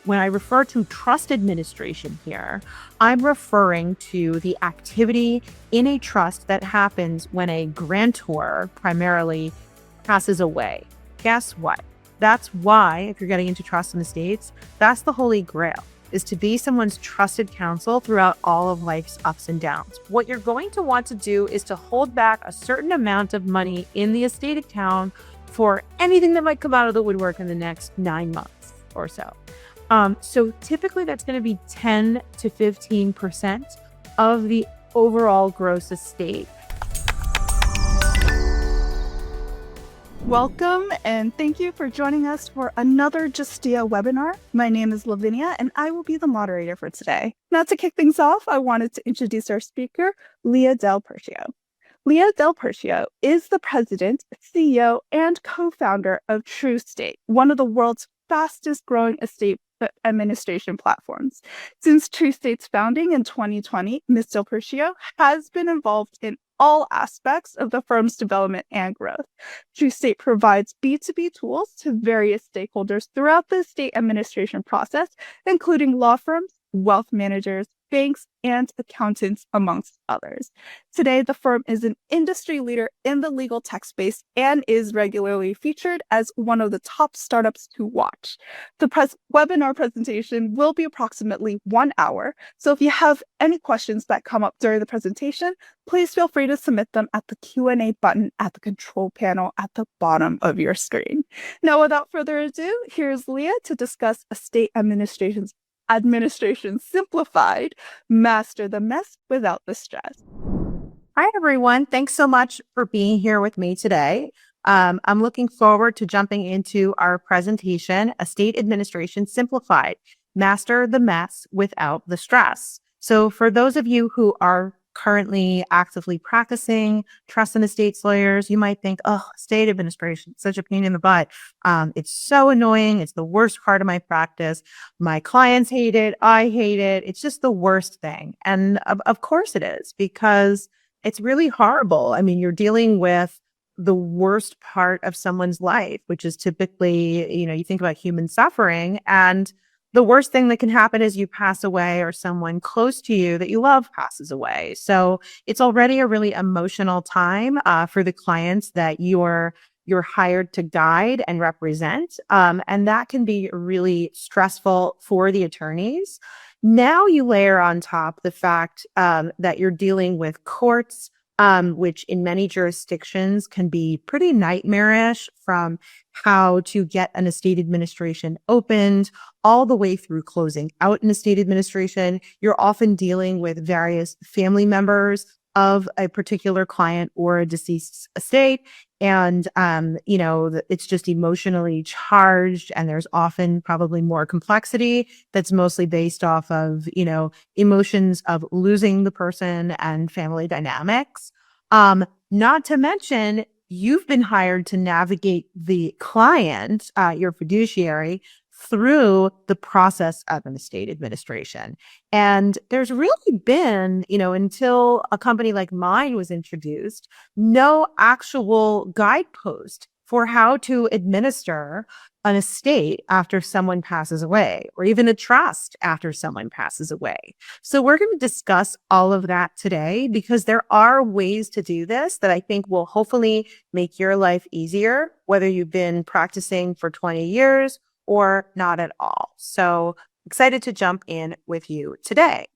when I refer to trust administration here, I'm referring to the activity in a trust that happens when a grantor primarily passes away. Guess what? That's why, if you're getting into trust and estates, that's the holy grail, is to be someone's trusted counsel throughout all of life's ups and downs. What you're going to want to do is to hold back a certain amount of money in the estate account for anything that might come out of the woodwork in the next 9 months or so. So typically that's going to be 10 to 15% of the overall gross estate. Welcome and thank you for joining us for another Justia webinar. My name is Lavinia and I will be the moderator for today. Now, to kick things off, I wanted to introduce our speaker, Leah del Percio. Leah del Percio is the president, CEO, and co-founder of Trustate, one of the world's fastest growing estate administration platforms. Since Trustate's founding in 2020, Ms. del Percio has been involved in all aspects of the firm's development and growth. Trustate provides B2B tools to various stakeholders throughout the estate administration process, including law firms, wealth managers, banks, and accountants, amongst others. Today, the firm is an industry leader in the legal tech space and is regularly featured as one of the top startups to watch. The webinar presentation will be approximately 1 hour, so if you have any questions that come up during the presentation, please feel free to submit them at the Q&A button at the control panel at the bottom of your screen. Now, without further ado, here's Leah to discuss estate administration Simplified, master the mess without the stress. Hi, everyone. Thanks so much for being here with me today. I'm looking forward to jumping into our presentation, Estate Administration Simplified, Master the Mess Without the Stress. So for those of you who are currently actively practicing trust and estates lawyers, you might think, oh, estate administration, such a pain in the butt. It's so annoying. It's the worst part of my practice. My clients hate it. I hate it. It's just the worst thing. And of course it is, because it's really horrible. I mean, you're dealing with the worst part of someone's life, which is typically, you think about human suffering, and the worst thing that can happen is you pass away or someone close to you that you love passes away. So it's already a really emotional time for the clients that you're hired to guide and represent. And that can be really stressful for the attorneys. Now you layer on top the fact that you're dealing with courts, which in many jurisdictions can be pretty nightmarish, from how to get an estate administration opened all the way through closing out an estate administration. You're often dealing with various family members of a particular client or a deceased estate. And, it's just emotionally charged, and there's often probably more complexity that's mostly based off of, emotions of losing the person and family dynamics. Not to mention, you've been hired to navigate the client, your fiduciary, through the process of an estate administration. And there's really been, until a company like mine was introduced, no actual guidepost for how to administer an estate after someone passes away, or even a trust after someone passes away. So we're going to discuss all of that today, because there are ways to do this that I think will hopefully make your life easier, whether you've been practicing for 20 years or not at all. So excited to jump in with you today.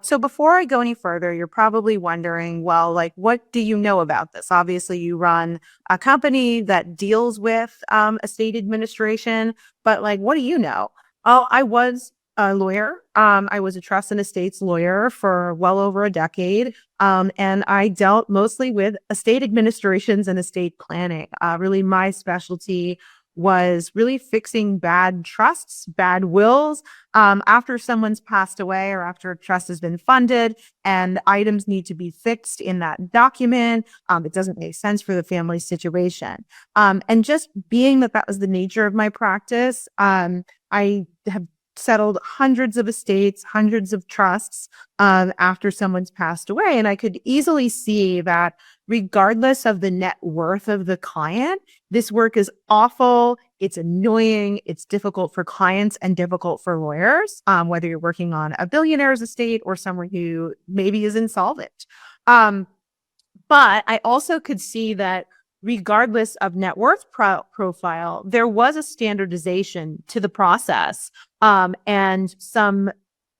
So before I go any further, you're probably wondering, well, what do you know about this? Obviously, you run a company that deals with estate administration, but what do you know? Oh, I was a lawyer. I was a trust and estates lawyer for well over a decade. And I dealt mostly with estate administrations and estate planning. Really, my specialty was really fixing bad trusts, bad wills, after someone's passed away or after a trust has been funded and items need to be fixed in that document. It doesn't make sense for the family situation. And just being that was the nature of my practice, I have settled hundreds of estates, hundreds of trusts after someone's passed away. And I could easily see that regardless of the net worth of the client, this work is awful. It's annoying. It's difficult for clients and difficult for lawyers, whether you're working on a billionaire's estate or someone who maybe is insolvent. Um, but I also could see that regardless of net worth profile, there was a standardization to the process, and some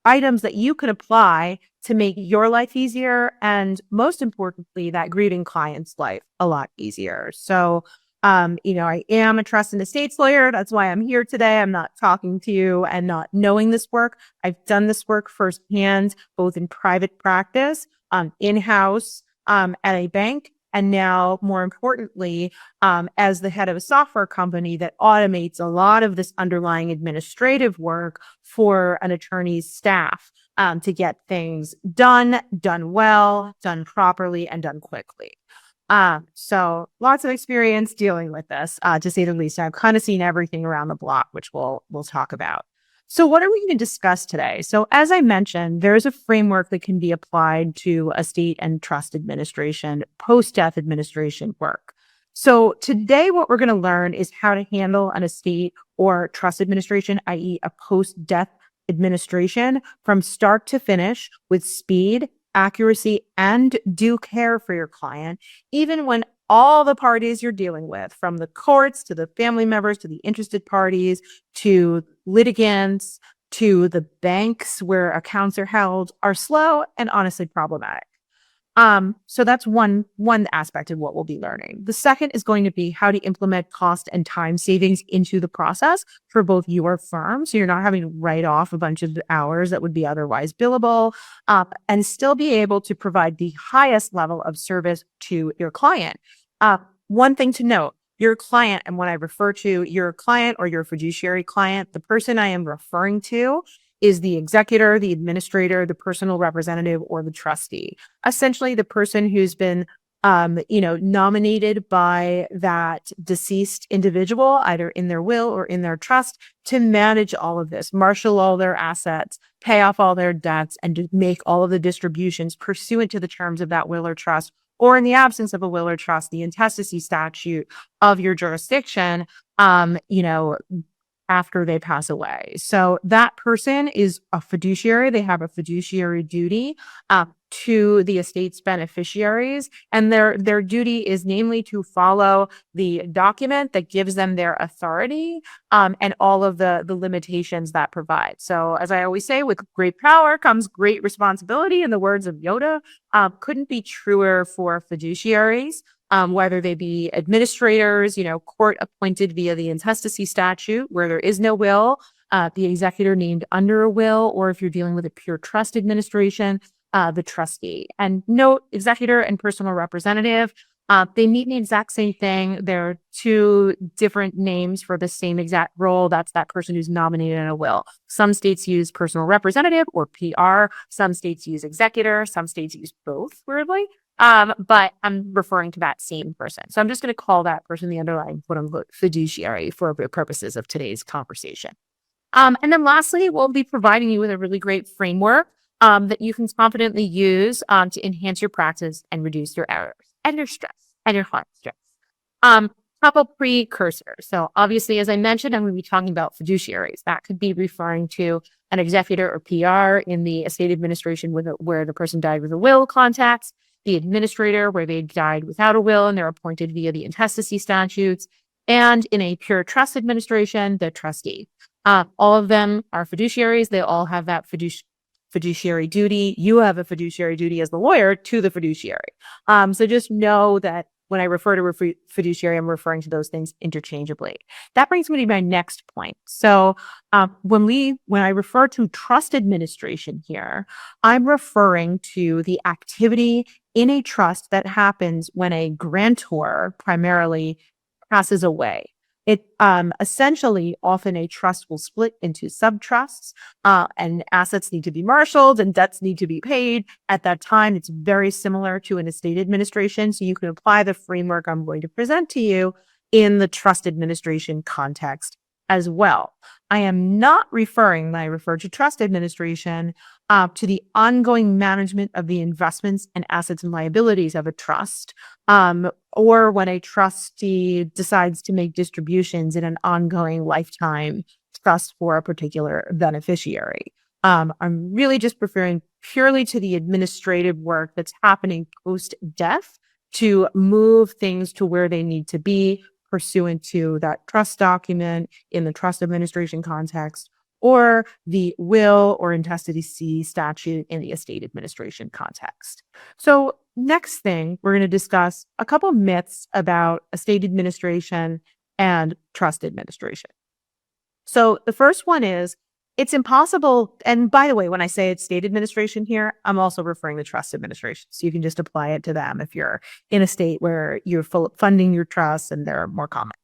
items that you could apply to make your life easier. And most importantly, that grieving client's life a lot easier. So, I am a trust and estates lawyer. That's why I'm here today. I'm not talking to you and not knowing this work. I've done this work firsthand, both in private practice, in-house, at a bank, and now, more importantly, as the head of a software company that automates a lot of this underlying administrative work for an attorney's staff, to get things done well, done properly, and done quickly. So lots of experience dealing with this, to say the least. I've kind of seen everything around the block, which we'll talk about. So what are we going to discuss today? So as I mentioned, there's a framework that can be applied to estate and trust administration, post-death administration work. So today, what we're going to learn is how to handle an estate or trust administration, i.e. a post-death administration, from start to finish with speed, accuracy, and due care for your client, even when all the parties you're dealing with, from the courts to the family members to the interested parties to litigants to the banks where accounts are held, are slow and honestly problematic. So that's one aspect of what we'll be learning. The second is going to be how to implement cost and time savings into the process for both your firm. So you're not having to write off a bunch of hours that would be otherwise billable, and still be able to provide the highest level of service to your client. One thing to note, your client, and when I refer to your client or your fiduciary client, the person I am referring to is the executor, the administrator, the personal representative, or the trustee. Essentially, the person who's been, nominated by that deceased individual, either in their will or in their trust, to manage all of this, marshal all their assets, pay off all their debts, and to make all of the distributions pursuant to the terms of that will or trust, or in the absence of a will or trust, the intestacy statute of your jurisdiction, after they pass away. So that person is a fiduciary. They have a fiduciary duty to the estate's beneficiaries, and their duty is namely to follow the document that gives them their authority, and all of the limitations that provide. So, as I always say, with great power comes great responsibility. In the words of Yoda, couldn't be truer for fiduciaries. Whether they be administrators, court appointed via the intestacy statute, where there is no will, the executor named under a will, or if you're dealing with a pure trust administration, the trustee. And note, executor and personal representative, they mean the exact same thing. There are two different names for the same exact role. That's that person who's nominated in a will. Some states use personal representative or PR. Some states use executor. Some states use both, weirdly. But I'm referring to that same person. So I'm just going to call that person the underlying quote unquote fiduciary for the purposes of today's conversation. And then lastly, we'll be providing you with a really great framework that you can confidently use to enhance your practice and reduce your errors and your stress and your client stress. Couple precursors. So obviously, as I mentioned, I'm going to be talking about fiduciaries. That could be referring to an executor or PR in the estate administration where the person died with a will context, the administrator where they died without a will and they're appointed via the intestacy statutes, and in a pure trust administration, the trustee. All of them are fiduciaries. They all have that fiduciary duty. You have a fiduciary duty as the lawyer to the fiduciary. So just know that when I refer to a fiduciary, I'm referring to those things interchangeably. That brings me to my next point. So when I refer to trust administration here, I'm referring to the activity in a trust that happens when a grantor primarily passes away. It essentially, often a trust will split into sub-trusts, and assets need to be marshaled and debts need to be paid. At that time, it's very similar to an estate administration. So you can apply the framework I'm going to present to you in the trust administration context as well. I am not referring, when I refer to trust administration, to the ongoing management of the investments and assets and liabilities of a trust, or when a trustee decides to make distributions in an ongoing lifetime trust for a particular beneficiary. I'm really just referring purely to the administrative work that's happening post death to move things to where they need to be pursuant to that trust document in the trust administration context, or the will or intestacy statute in the estate administration context. So next thing, we're going to discuss a couple myths about estate administration and trust administration. So the first one is it's impossible. And by the way, when I say it's state administration here, I'm also referring to trust administration. So you can just apply it to them if you're in a state where you're funding your trusts and they're more common.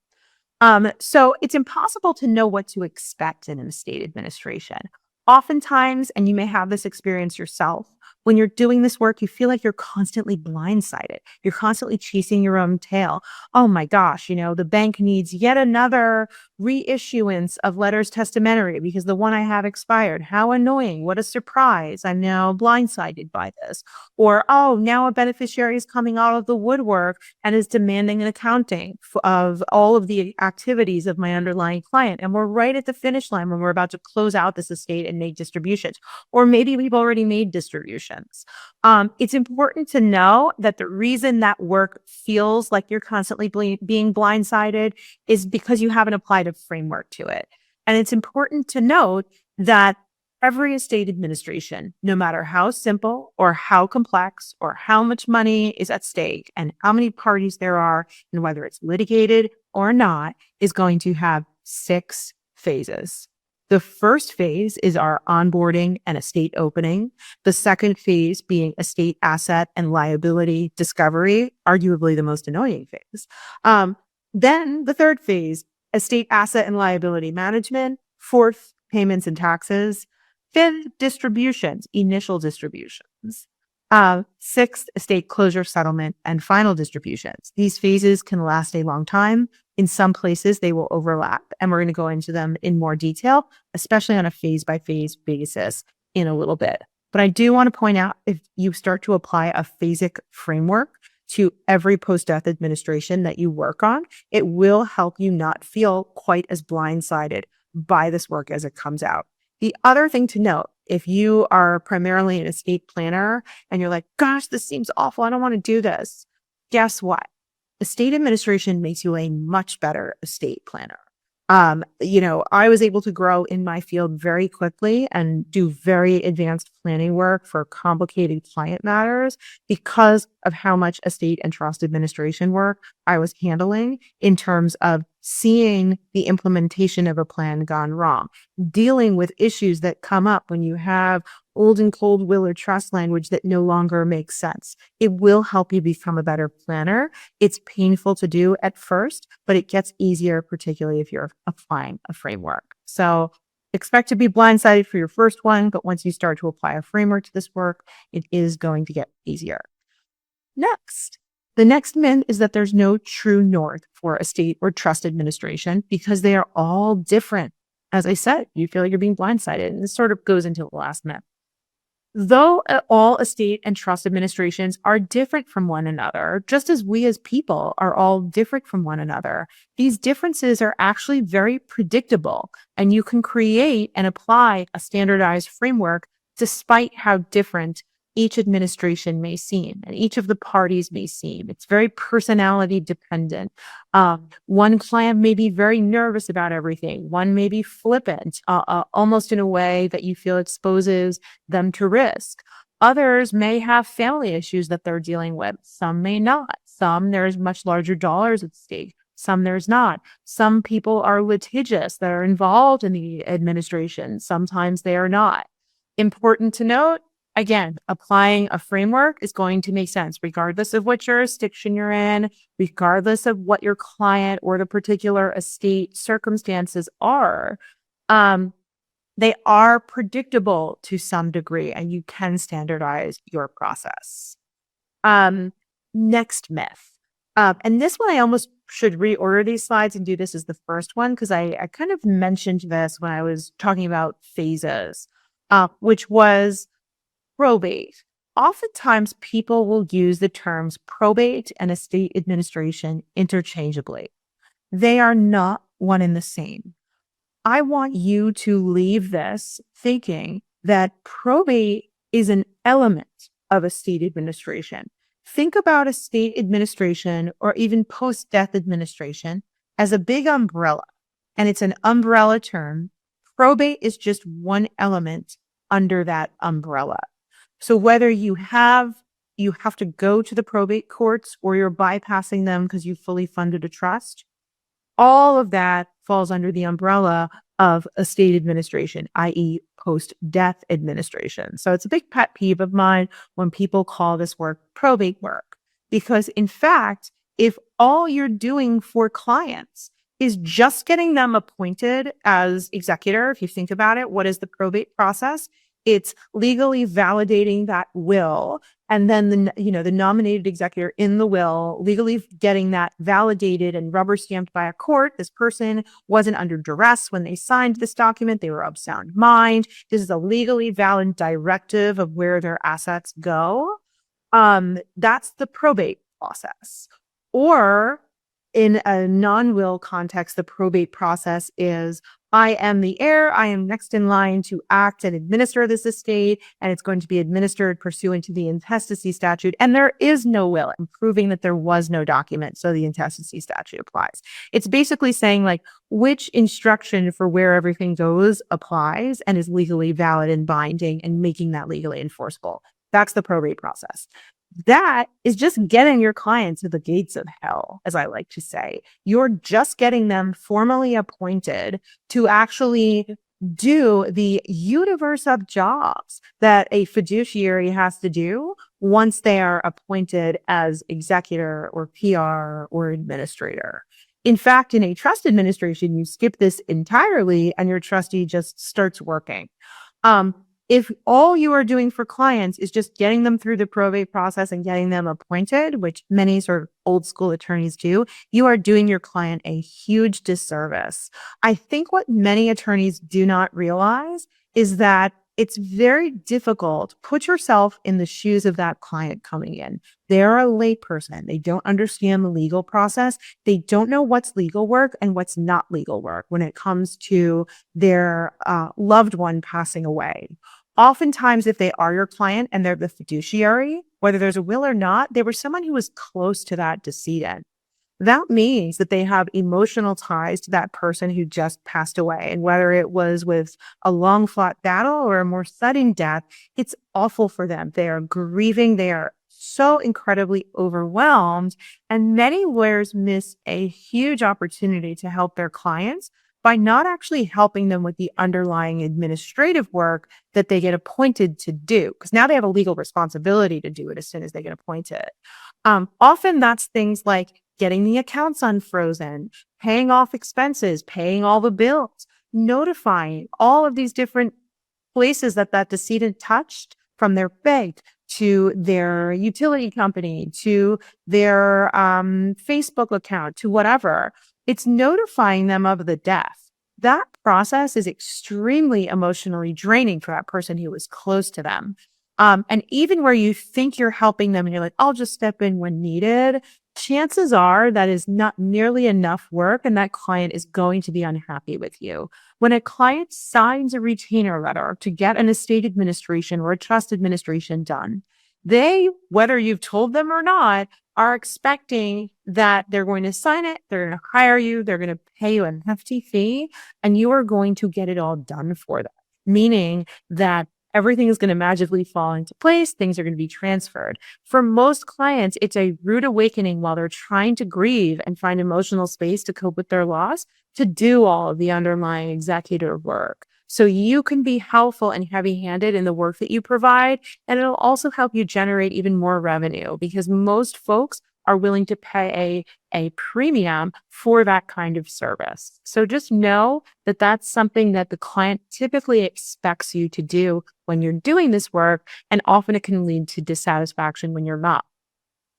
So it's impossible to know what to expect in an estate administration. Oftentimes, and you may have this experience yourself, when you're doing this work, you feel like you're constantly blindsided. You're constantly chasing your own tail. Oh my gosh, the bank needs yet another reissuance of letters testamentary because the one I have expired. How annoying. What a surprise. I'm now blindsided by this. Or, oh, now a beneficiary is coming out of the woodwork and is demanding an accounting of all of the activities of my underlying client. And we're right at the finish line when we're about to close out this estate and make distributions. Or maybe we've already made distributions. It's important to know that the reason that work feels like you're constantly being blindsided is because you haven't applied a framework to it. And it's important to note that every estate administration, no matter how simple or how complex or how much money is at stake and how many parties there are and whether it's litigated or not, is going to have 6 phases. The first phase is our onboarding and estate opening. The second phase being estate asset and liability discovery, arguably the most annoying phase. Then the third phase, estate asset and liability management. Fourth, payments and taxes. Fifth, distributions, initial distributions. Sixth, estate closure settlement and final distributions. These phases can last a long time. In some places, they will overlap, and we're going to go into them in more detail, especially on a phase-by-phase basis in a little bit. But I do want to point out, if you start to apply a phasic framework to every post-death administration that you work on, it will help you not feel quite as blindsided by this work as it comes out. The other thing to note, if you are primarily an estate planner and you're like, gosh, this seems awful, I don't want to do this. Guess what? Estate administration makes you a much better estate planner. I was able to grow in my field very quickly and do very advanced planning work for complicated client matters because of how much estate and trust administration work I was handling in terms of seeing the implementation of a plan gone wrong, dealing with issues that come up when you have old and cold will or trust language that no longer makes sense. It will help you become a better planner. It's painful to do at first, but it gets easier, particularly if you're applying a framework. So expect to be blindsided for your first one, but once you start to apply a framework to this work, it is going to get easier. Next, the next myth is that there's no true north for estate or trust administration because they are all different. As I said, you feel like you're being blindsided, and this sort of goes into the last myth. Though all estate and trust administrations are different from one another, just as we as people are all different from one another, these differences are actually very predictable, and you can create and apply a standardized framework despite how different each administration may seem and each of the parties may seem. It's very personality dependent. One client may be very nervous about everything. One may be flippant, almost in a way that you feel exposes them to risk. Others may have family issues that they're dealing with. Some may not. Some there's much larger dollars at stake. Some there's not. Some people are litigious that are involved in the administration. Sometimes they are not. Important to note, again, applying a framework is going to make sense regardless of what jurisdiction you're in, regardless of what your client or the particular estate circumstances are. They are predictable to some degree, and you can standardize your process. Next myth. And this one, I almost should reorder these slides and do this as the first one because I kind of mentioned this when I was talking about phases, which was probate. Oftentimes, people will use the terms probate and estate administration interchangeably. They are not one and the same. I want you to leave this thinking that probate is an element of estate administration. Think about estate administration or even post-death administration as a big umbrella, and it's an umbrella term. Probate is just one element under that umbrella. So whether you have to go to the probate courts or you're bypassing them because you fully funded a trust, all of that falls under the umbrella of estate administration, i.e. post-death administration. So it's a big pet peeve of mine when people call this work probate work, because in fact, if all you're doing for clients is just getting them appointed as executor, if you think about it, what is the probate process? It's legally validating that will, and then the nominated executor in the will legally getting that validated and rubber stamped by a court. This person wasn't under duress when they signed this document. They were of sound mind. This is a legally valid directive of where their assets go. That's the probate process. Or in a non-will context, the probate process is, I am the heir. I am next in line to act and administer this estate, and it's going to be administered pursuant to the intestacy statute. And there is no will, and proving that there was no document. So the intestacy statute applies. It's basically saying like which instruction for where everything goes applies and is legally valid and binding and making that legally enforceable. That's the probate process. That is just getting your client to the gates of hell, as I like to say. You're just getting them formally appointed to actually do the universe of jobs that a fiduciary has to do once they are appointed as executor or PR or administrator. In fact, in a trust administration, you skip this entirely and your trustee just starts working. If all you are doing for clients is just getting them through the probate process and getting them appointed, which many sort of old school attorneys do, you are doing your client a huge disservice. I think what many attorneys do not realize is that it's very difficult. Put yourself in the shoes of that client coming in. They're a layperson. They don't understand the legal process. They don't know what's legal work and what's not legal work when it comes to their loved one passing away. Oftentimes, if they are your client and they're the fiduciary, whether there's a will or not, they were someone who was close to that decedent. That means that they have emotional ties to that person who just passed away. And whether it was with a long fought battle or a more sudden death, it's awful for them. They are grieving. They are so incredibly overwhelmed. And many lawyers miss a huge opportunity to help their clients by not actually helping them with the underlying administrative work that they get appointed to do, because now they have a legal responsibility to do it as soon as they get appointed. Often that's things like getting the accounts unfrozen, paying off expenses, paying all the bills, notifying all of these different places that decedent touched, from their bank to their utility company to their Facebook account to whatever. It's notifying them of the death. That process is extremely emotionally draining for that person who was close to them. And even where you think you're helping them and you're like, I'll just step in when needed, chances are that is not nearly enough work and that client is going to be unhappy with you. When a client signs a retainer letter to get an estate administration or a trust administration done, they, whether you've told them or not, are expecting that they're going to sign it, they're going to hire you, they're going to pay you a hefty fee, and you are going to get it all done for them, meaning that everything is going to magically fall into place. Things are going to be transferred. For most clients, it's a rude awakening while they're trying to grieve and find emotional space to cope with their loss to do all of the underlying executive work. So you can be helpful and heavy-handed in the work that you provide, and it'll also help you generate even more revenue because most folks are willing to pay a premium for that kind of service. So just know that that's something that the client typically expects you to do when you're doing this work, and often it can lead to dissatisfaction when you're not.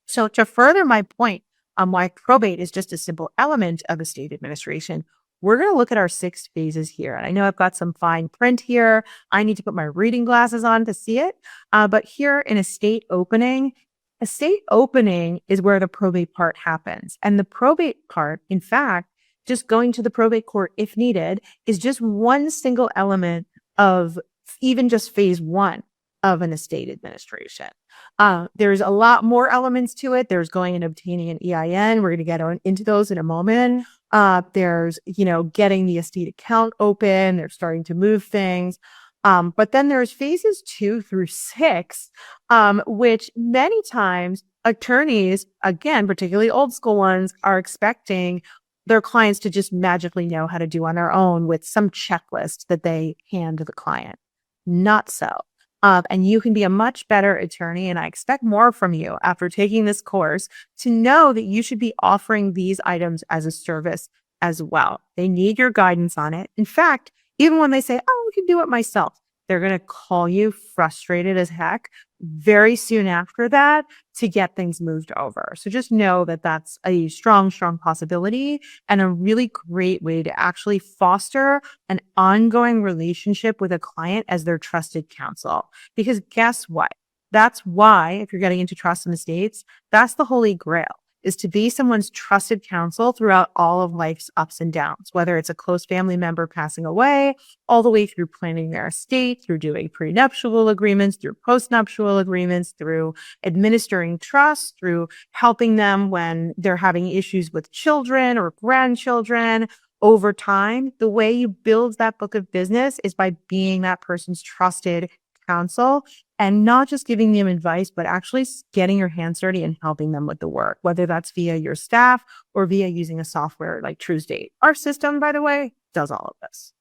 So to further my point, why probate is just a simple element of estate administration, we're going to look at our 6 phases here. And I know I've got some fine print here. I need to put my reading glasses on to see it. But here in estate opening is where the probate part happens. And the probate part, in fact, just going to the probate court if needed, is just one single element of even just phase 1 of an estate administration. There's a lot more elements to it. There's going and obtaining an EIN. We're going to get into those in a moment. There's, getting the estate account open. They're starting to move things. But then there's phases 2 through 6, which many times attorneys, again, particularly old school ones, are expecting their clients to just magically know how to do on their own with some checklist that they hand to the client. Not so. And you can be a much better attorney. And I expect more from you after taking this course to know that you should be offering these items as a service as well. They need your guidance on it. In fact, even when they say, oh, I can do it myself, they're going to call you frustrated as heck very soon after that to get things moved over. So just know that that's a strong, strong possibility and a really great way to actually foster an ongoing relationship with a client as their trusted counsel. Because guess what? That's why, if you're getting into trust and estates, that's the holy grail, is to be someone's trusted counsel throughout all of life's ups and downs, whether it's a close family member passing away, all the way through planning their estate, through doing prenuptial agreements, through postnuptial agreements, through administering trust, through helping them when they're having issues with children or grandchildren. Over time, the way you build that book of business is by being that person's trusted counsel and not just giving them advice, but actually getting your hands dirty and helping them with the work, whether that's via your staff or via using a software like Trustate. Our system, by the way, does all of this.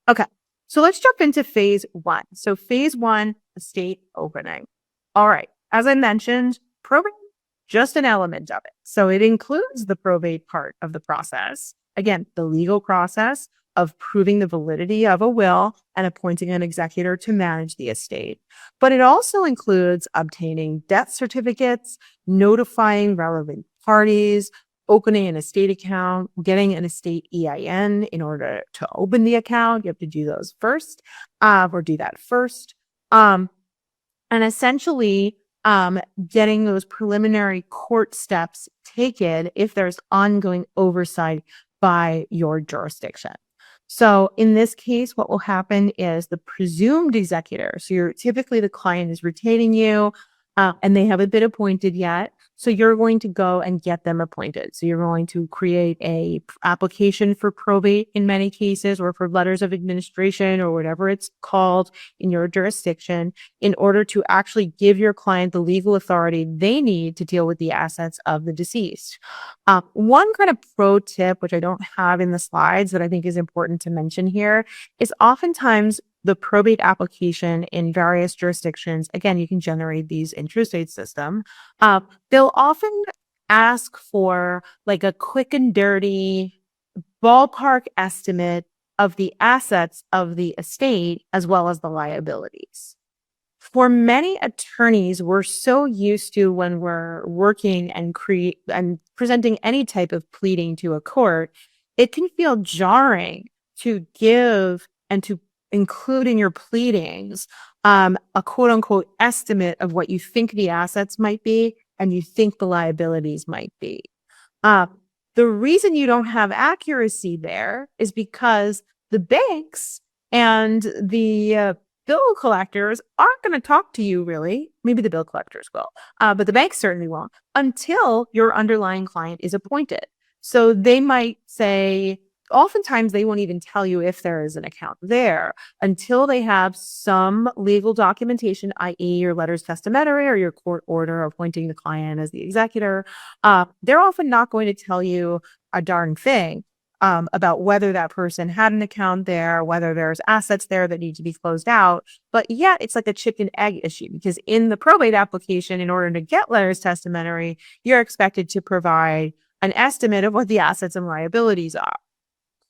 Okay, so let's jump into phase 1. So phase 1, estate opening. All right, as I mentioned, probate, just an element of it. So it includes the probate part of the process. Again, the legal process of proving the validity of a will and appointing an executor to manage the estate. But it also includes obtaining death certificates, notifying relevant parties, opening an estate account, getting an estate EIN in order to open the account. You have to do those first, or do that first. And essentially, getting those preliminary court steps taken if there's ongoing oversight by your jurisdiction. So in this case, what will happen is the presumed executor. So you're typically the client is retaining you, and they haven't been appointed yet. So you're going to go and get them appointed. So you're going to create a application for probate in many cases, or for letters of administration, or whatever it's called in your jurisdiction, in order to actually give your client the legal authority they need to deal with the assets of the deceased. One kind of pro tip, which I don't have in the slides that I think is important to mention here, is oftentimes the probate application in various jurisdictions, again, you can generate these in Trustate system. They'll often ask for like a quick and dirty ballpark estimate of the assets of the estate as well as the liabilities. For many attorneys, we're so used to, when we're working and presenting any type of pleading to a court, it can feel jarring to give and to include in your pleadings a quote unquote estimate of what you think the assets might be and you think the liabilities might be. The reason you don't have accuracy there is because the banks and the bill collectors aren't going to talk to you really. Maybe the bill collectors will, but the banks certainly won't until your underlying client is appointed. So they might say, oftentimes they won't even tell you if there is an account there until they have some legal documentation, i.e. your letters testamentary or your court order appointing the client as the executor. They're often not going to tell you a darn thing about whether that person had an account there, whether there's assets there that need to be closed out. But yet it's like a chicken egg issue, because in the probate application, in order to get letters testamentary, you're expected to provide an estimate of what the assets and liabilities are.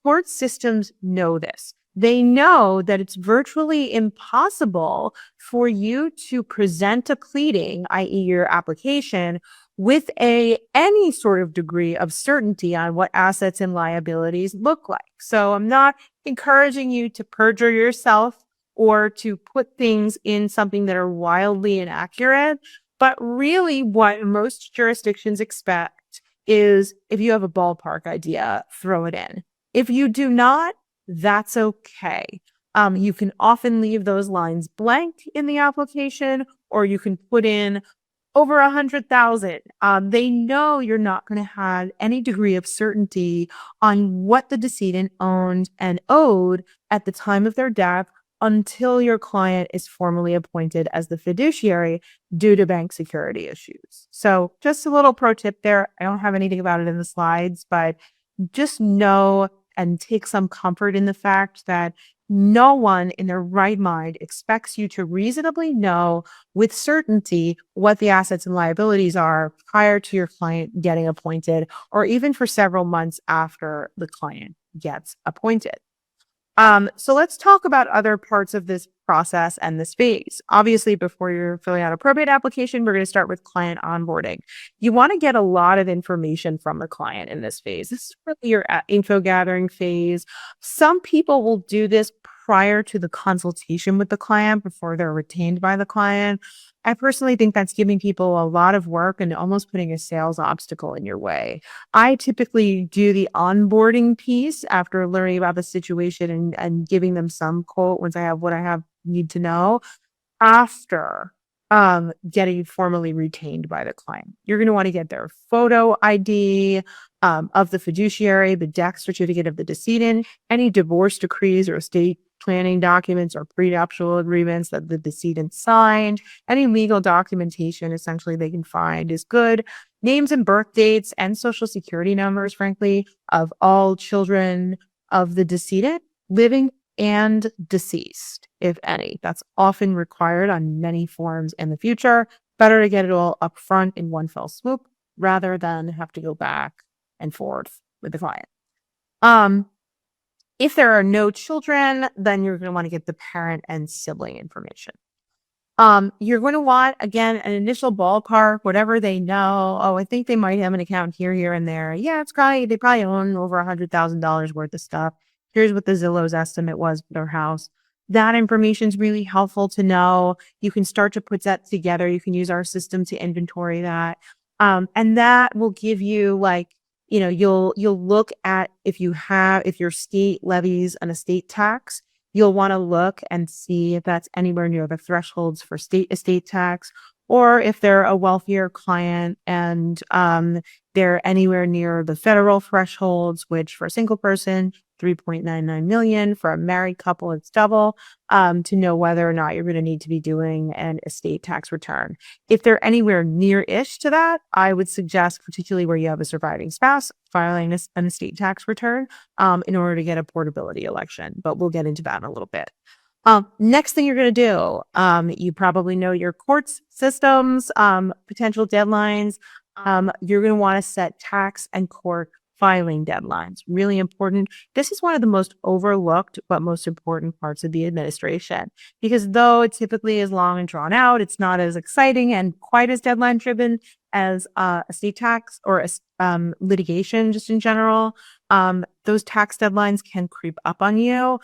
Court systems know this. They know that it's virtually impossible for you to present a pleading, i.e. your application, with any sort of degree of certainty on what assets and liabilities look like. So I'm not encouraging you to perjure yourself or to put things in something that are wildly inaccurate. But really, what most jurisdictions expect is if you have a ballpark idea, throw it in. If you do not, that's okay. You can often leave those lines blank in the application, or you can put in over 100,000. They know you're not going to have any degree of certainty on what the decedent owned and owed at the time of their death until your client is formally appointed as the fiduciary due to bank security issues. So just a little pro tip there. I don't have anything about it in the slides, but just know and take some comfort in the fact that no one in their right mind expects you to reasonably know with certainty what the assets and liabilities are prior to your client getting appointed, or even for several months after the client gets appointed. So let's talk about other parts of this process and this phase. Obviously, before you're filling out a probate application, we're going to start with client onboarding. You want to get a lot of information from the client in this phase. This is really your info gathering phase. Some people will do this prior to the consultation with the client before they're retained by the client. I personally think that's giving people a lot of work and almost putting a sales obstacle in your way. I typically do the onboarding piece after learning about the situation and giving them some quote once I have what I need to know after getting formally retained by the client. You're going to want to get their photo ID of the fiduciary, the death certificate of the decedent, any divorce decrees or estate planning documents or prenuptial agreements that the decedent signed, any legal documentation essentially they can find is good. Names and birth dates and social security numbers, frankly, of all children of the decedent, living and deceased, if any. That's often required on many forms in the future. Better to get it all up front in one fell swoop rather than have to go back and forth with the client. If there are no children, then you're going to want to get the parent and sibling information. You're going to want, again, an initial ballpark, whatever they know. Oh, I think they might have an account here, and there. Yeah, they probably own over $100,000 worth of stuff. Here's what the Zillow's estimate was for their house. That information is really helpful to know. You can start to put that together. You can use our system to inventory that. And that will give you you'll look at if your state levies an estate tax. You'll want to look and see if that's anywhere near the thresholds for state estate tax, or if they're a wealthier client and they're anywhere near the federal thresholds, which for a single person, 3.99 million. For a married couple, it's double, to know whether or not you're going to need to be doing an estate tax return. If they're anywhere near-ish to that, I would suggest, particularly where you have a surviving spouse, filing an estate tax return in order to get a portability election. But we'll get into that in a little bit. Next thing you're going to do, you probably know your courts systems, potential deadlines. You're going to want to set tax and court filing deadlines. Really important. This is one of the most overlooked but most important parts of the administration, because though it typically is long and drawn out, it's not as exciting and quite as deadline driven as estate tax or litigation just in general. Those tax deadlines can creep up on you.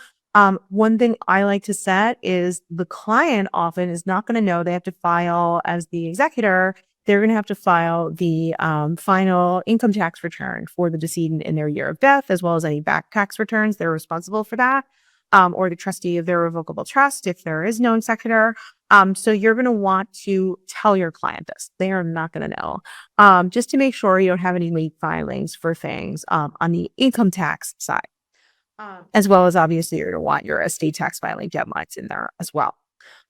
One thing I like to set is the client often is not going to know they have to file as the executor. They're going to have to file the final income tax return for the decedent in their year of death, as well as any back tax returns. They're responsible for that, or the trustee of their revocable trust if there is no executor. So you're going to want to tell your client this. They are not going to know, just to make sure you don't have any late filings for things on the income tax side. As well as obviously you're going to want your estate tax filing deadlines in there as well.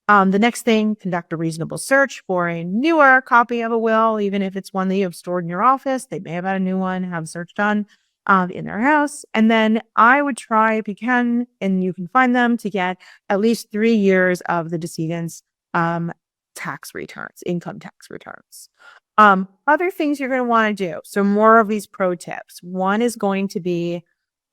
The next thing, conduct a reasonable search for a newer copy of a will, even if it's one that you have stored in your office. They may have had a new one, have a search done in their house. And then I would try, if you can, and you can find them, to get at least 3 years of the decedent's tax returns, income tax returns. Other things you're going to want to do. So more of these pro tips. One is going to be,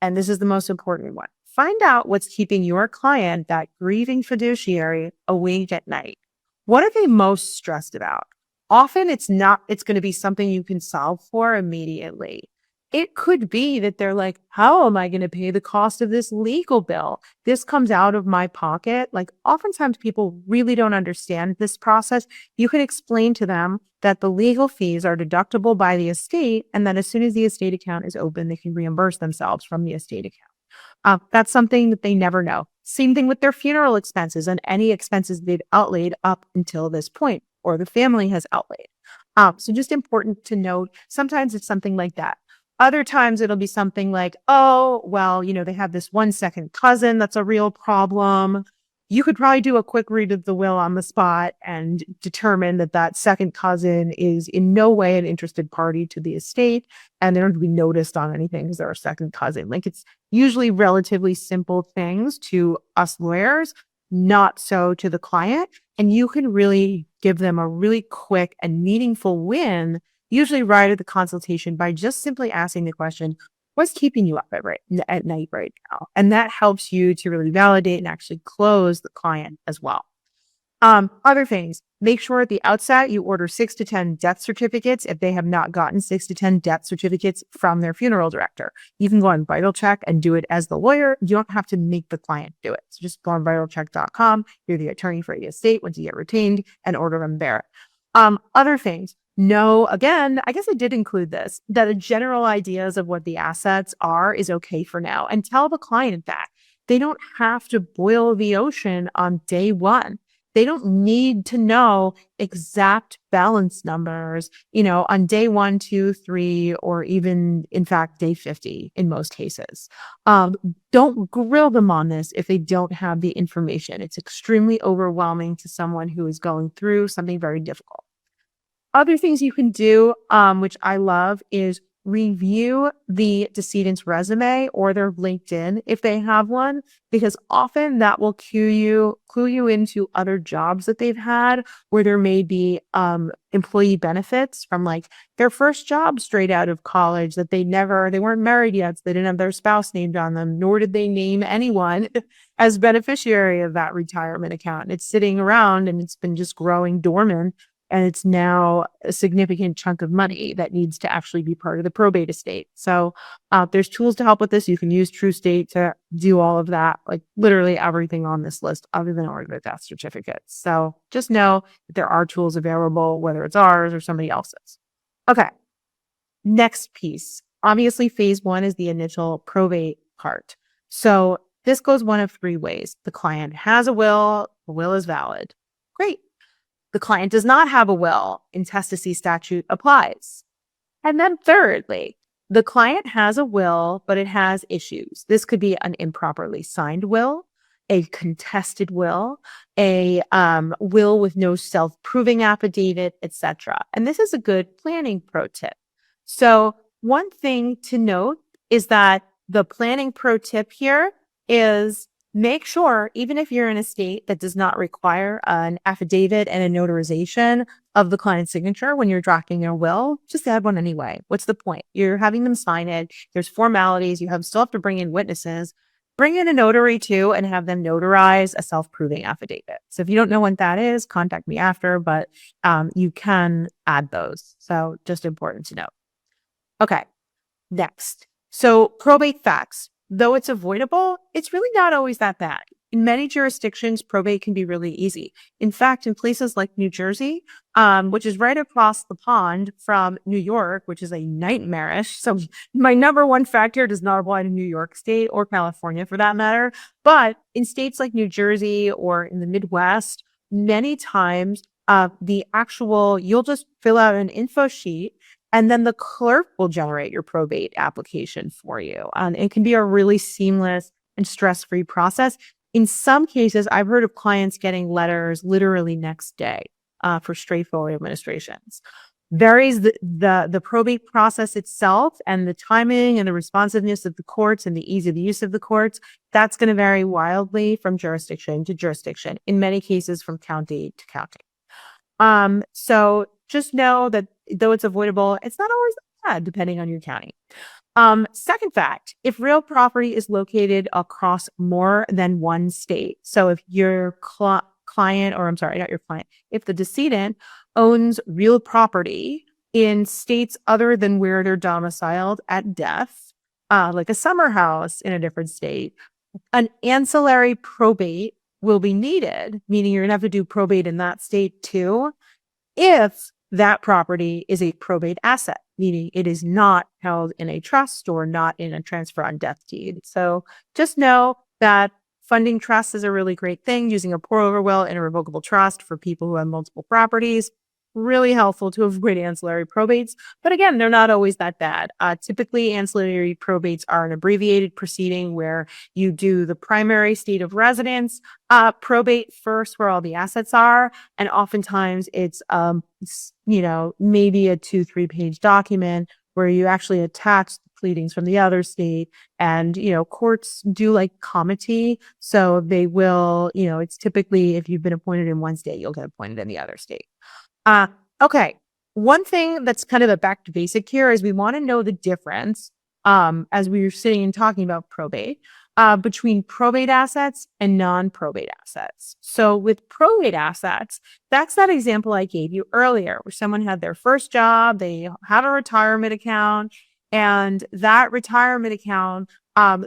and this is the most important one, find out what's keeping your client, that grieving fiduciary, awake at night. What are they most stressed about? Often it's going to be something you can solve for immediately. It could be that they're like, how am I going to pay the cost of this legal bill? This comes out of my pocket. Like oftentimes people really don't understand this process. You can explain to them that the legal fees are deductible by the estate, and that as soon as the estate account is open, they can reimburse themselves from the estate account. That's something that they never know. Same thing with their funeral expenses and any expenses they've outlaid up until this point or the family has outlaid. So just important to note, sometimes it's something like that. Other times it'll be something like, oh, well, they have this one second cousin that's a real problem. You could probably do a quick read of the will on the spot and determine that that second cousin is in no way an interested party to the estate, and they don't have to be noticed on anything because they're a second cousin. Like it's usually relatively simple things to us lawyers, not so to the client. And you can really give them a really quick and meaningful win, usually right at the consultation, by just simply asking the question, what's keeping you up at night right now? And that helps you to really validate and actually close the client as well. Other things, make sure at the outset you order 6 to 10 death certificates if they have not gotten 6 to 10 death certificates from their funeral director. You can go on Vital Check and do it as the lawyer. You don't have to make the client do it. So just go on vitalcheck.com. You're the attorney for the estate once you get retained and order them there. Other things. No, again, I guess I did include this, that the general ideas of what the assets are is okay for now. And tell the client that. They don't have to boil the ocean on day one. They don't need to know exact balance numbers, on day 1, 2, 3, or even, in fact, day 50 in most cases. Don't grill them on this if they don't have the information. It's extremely overwhelming to someone who is going through something very difficult. Other things you can do, which I love, is review the decedent's resume or their LinkedIn if they have one, because often that will clue you into other jobs that they've had where there may be employee benefits from like their first job straight out of college that they weren't married yet, so they didn't have their spouse named on them, nor did they name anyone as beneficiary of that retirement account. And it's sitting around and it's been just growing dormant. And it's now a significant chunk of money that needs to actually be part of the probate estate. So there's tools to help with this. You can use Trustate to do all of that, like literally everything on this list other than order the death certificates. So just know that there are tools available, whether it's ours or somebody else's. Okay. Next piece. Obviously, phase 1 is the initial probate part. So this goes one of 3 ways. The client has a will, the will is valid. Great. The client does not have a will, intestacy statute applies. And then thirdly, the client has a will, but it has issues. This could be an improperly signed will, a contested will, a will with no self-proving affidavit, etc. And this is a good planning pro tip. So one thing to note is that the planning pro tip here is make sure, even if you're in a state that does not require an affidavit and a notarization of the client's signature when you're drafting your will, just add one anyway. What's the point? You're having them sign it. There's formalities. You still have to bring in witnesses. Bring in a notary too and have them notarize a self-proving affidavit. So if you don't know what that is, contact me after, but you can add those. So just important to note. Okay, next. So probate facts. Though it's avoidable, it's really not always that bad. In many jurisdictions, probate can be really easy. In fact, in places like New Jersey, which is right across the pond from New York, which is a nightmarish. So my number one fact here does not apply to New York State or California for that matter. But in states like New Jersey or in the Midwest, many times you'll just fill out an info sheet and then the clerk will generate your probate application for you. It can be a really seamless and stress-free process. In some cases, I've heard of clients getting letters literally next day for straightforward administrations. Varies the probate process itself and the timing and the responsiveness of the courts and the ease of use of the courts. That's going to vary wildly from jurisdiction to jurisdiction, in many cases from county to county. So just know that though it's avoidable, it's not always bad depending on your county. Second fact, if real property is located across more than one state, so if your client, or I'm sorry, not your client, if the decedent owns real property in states other than where they're domiciled at death, like a summer house in a different state, an ancillary probate will be needed, meaning you're going to have to do probate in that state too, if that property is a probate asset, meaning it is not held in a trust or not in a transfer on death deed. So just know that funding trusts is a really great thing. Using a pour-over will in a revocable trust for people who have multiple properties, really helpful to avoid ancillary probates. But again, they're not always that bad. Typically, ancillary probates are an abbreviated proceeding where you do the primary state of residence probate first, where all the assets are, and oftentimes it's maybe a 2-3 page document where you actually attach the pleadings from the other state. And courts do like comity, so they will, it's typically if you've been appointed in one state, you'll get appointed in the other state. Okay. One thing that's kind of a back to basic here is we want to know the difference, as we were sitting and talking about probate, between probate assets and non-probate assets. So with probate assets, that's that example I gave you earlier, where someone had their first job, they had a retirement account, and that retirement account,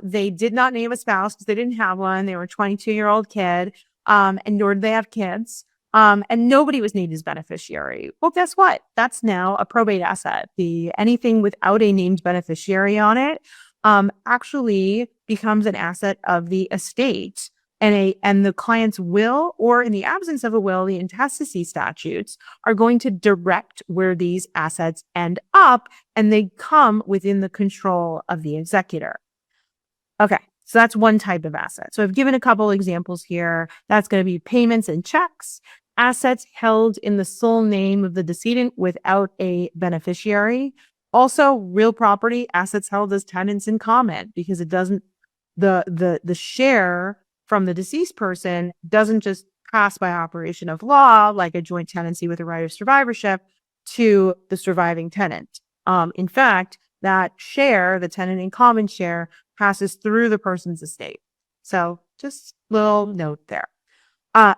they did not name a spouse because they didn't have one. They were a 22-year-old kid, and nor did they have kids. And nobody was named as beneficiary. Well, guess what? That's now a probate asset. Anything without a named beneficiary on it, actually becomes an asset of the estate. And the client's will, or in the absence of a will, the intestacy statutes are going to direct where these assets end up, and they come within the control of the executor. Okay. So that's one type of asset. So I've given a couple examples here. That's going to be payments and checks, assets held in the sole name of the decedent without a beneficiary. Also, real property, assets held as tenants in common, because it doesn't, the share from the deceased person doesn't just pass by operation of law, like a joint tenancy with a right of survivorship, to the surviving tenant. In fact, that share, the tenant in common share, passes through the person's estate. So just little note there.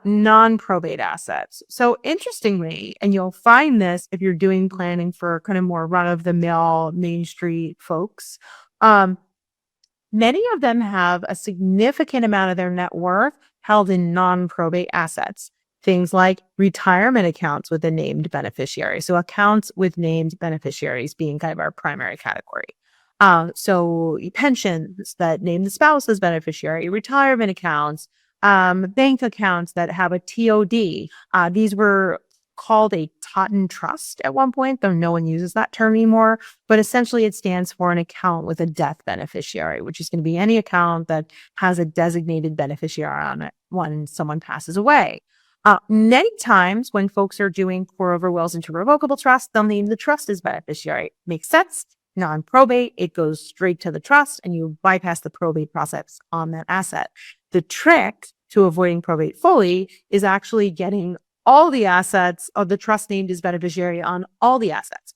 Non-probate assets. So interestingly, and you'll find this if you're doing planning for kind of more run-of-the-mill Main Street folks, many of them have a significant amount of their net worth held in non-probate assets. Things like retirement accounts with a named beneficiary. So accounts with named beneficiaries being kind of our primary category. So pensions that name the spouse as beneficiary, retirement accounts, bank accounts that have a TOD. These were called a Totten trust at one point, though no one uses that term anymore. But essentially it stands for an account with a death beneficiary, which is going to be any account that has a designated beneficiary on it when someone passes away. Many times when folks are doing pour-over wills into revocable trust, they'll name the trust as beneficiary. Makes sense. Non-probate, it goes straight to the trust and you bypass the probate process on that asset. The trick to avoiding probate fully is actually getting all the assets of the trust named as beneficiary on all the assets.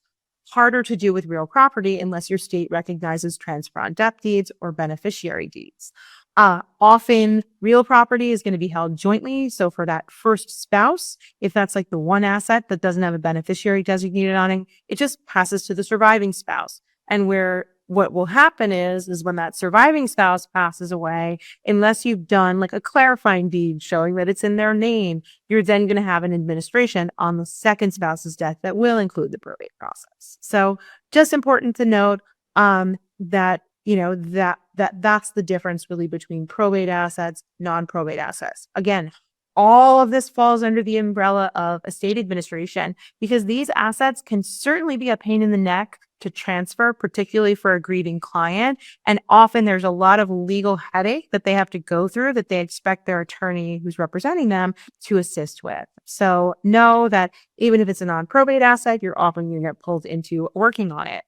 Harder to do with real property unless your state recognizes transfer on death deeds or beneficiary deeds. Often real property is going to be held jointly. So for that first spouse, if that's like the one asset that doesn't have a beneficiary designated on it, it just passes to the surviving spouse. And what will happen is when that surviving spouse passes away, unless you've done like a clarifying deed showing that it's in their name, you're then going to have an administration on the second spouse's death that will include the probate process. So just important to note, that that's the difference really between probate assets, non-probate assets. Again, all of this falls under the umbrella of estate administration, because these assets can certainly be a pain in the neck to transfer, particularly for a grieving client. And often there's a lot of legal headache that they have to go through that they expect their attorney who's representing them to assist with. So know that even if it's a non-probate asset, you're often going to get pulled into working on it.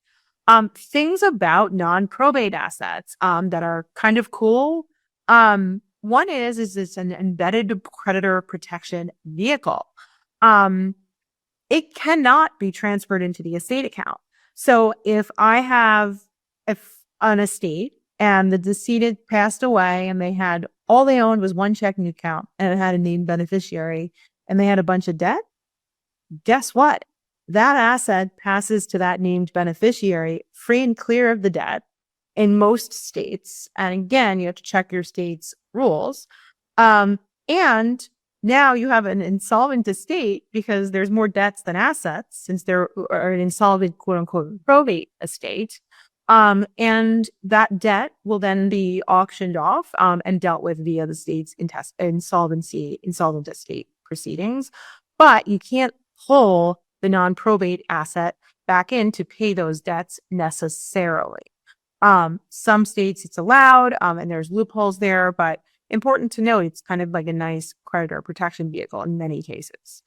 Things about non-probate assets that are kind of cool. One is it's an embedded creditor protection vehicle. It cannot be transferred into the estate account. So if I have an estate and the decedent passed away and all they owned was one checking account and it had a named beneficiary and they had a bunch of debt, guess what? That asset passes to that named beneficiary free and clear of the debt in most states. And again, you have to check your state's rules. And now you have an insolvent estate because there's more debts than assets since there are an insolvent, quote unquote, probate estate. And that debt will then be auctioned off and dealt with via the state's insolvent estate proceedings. But you can't pull the non-probate asset back in to pay those debts necessarily. Some states it's allowed, and there's loopholes there, but important to note, it's kind of like a nice creditor protection vehicle in many cases.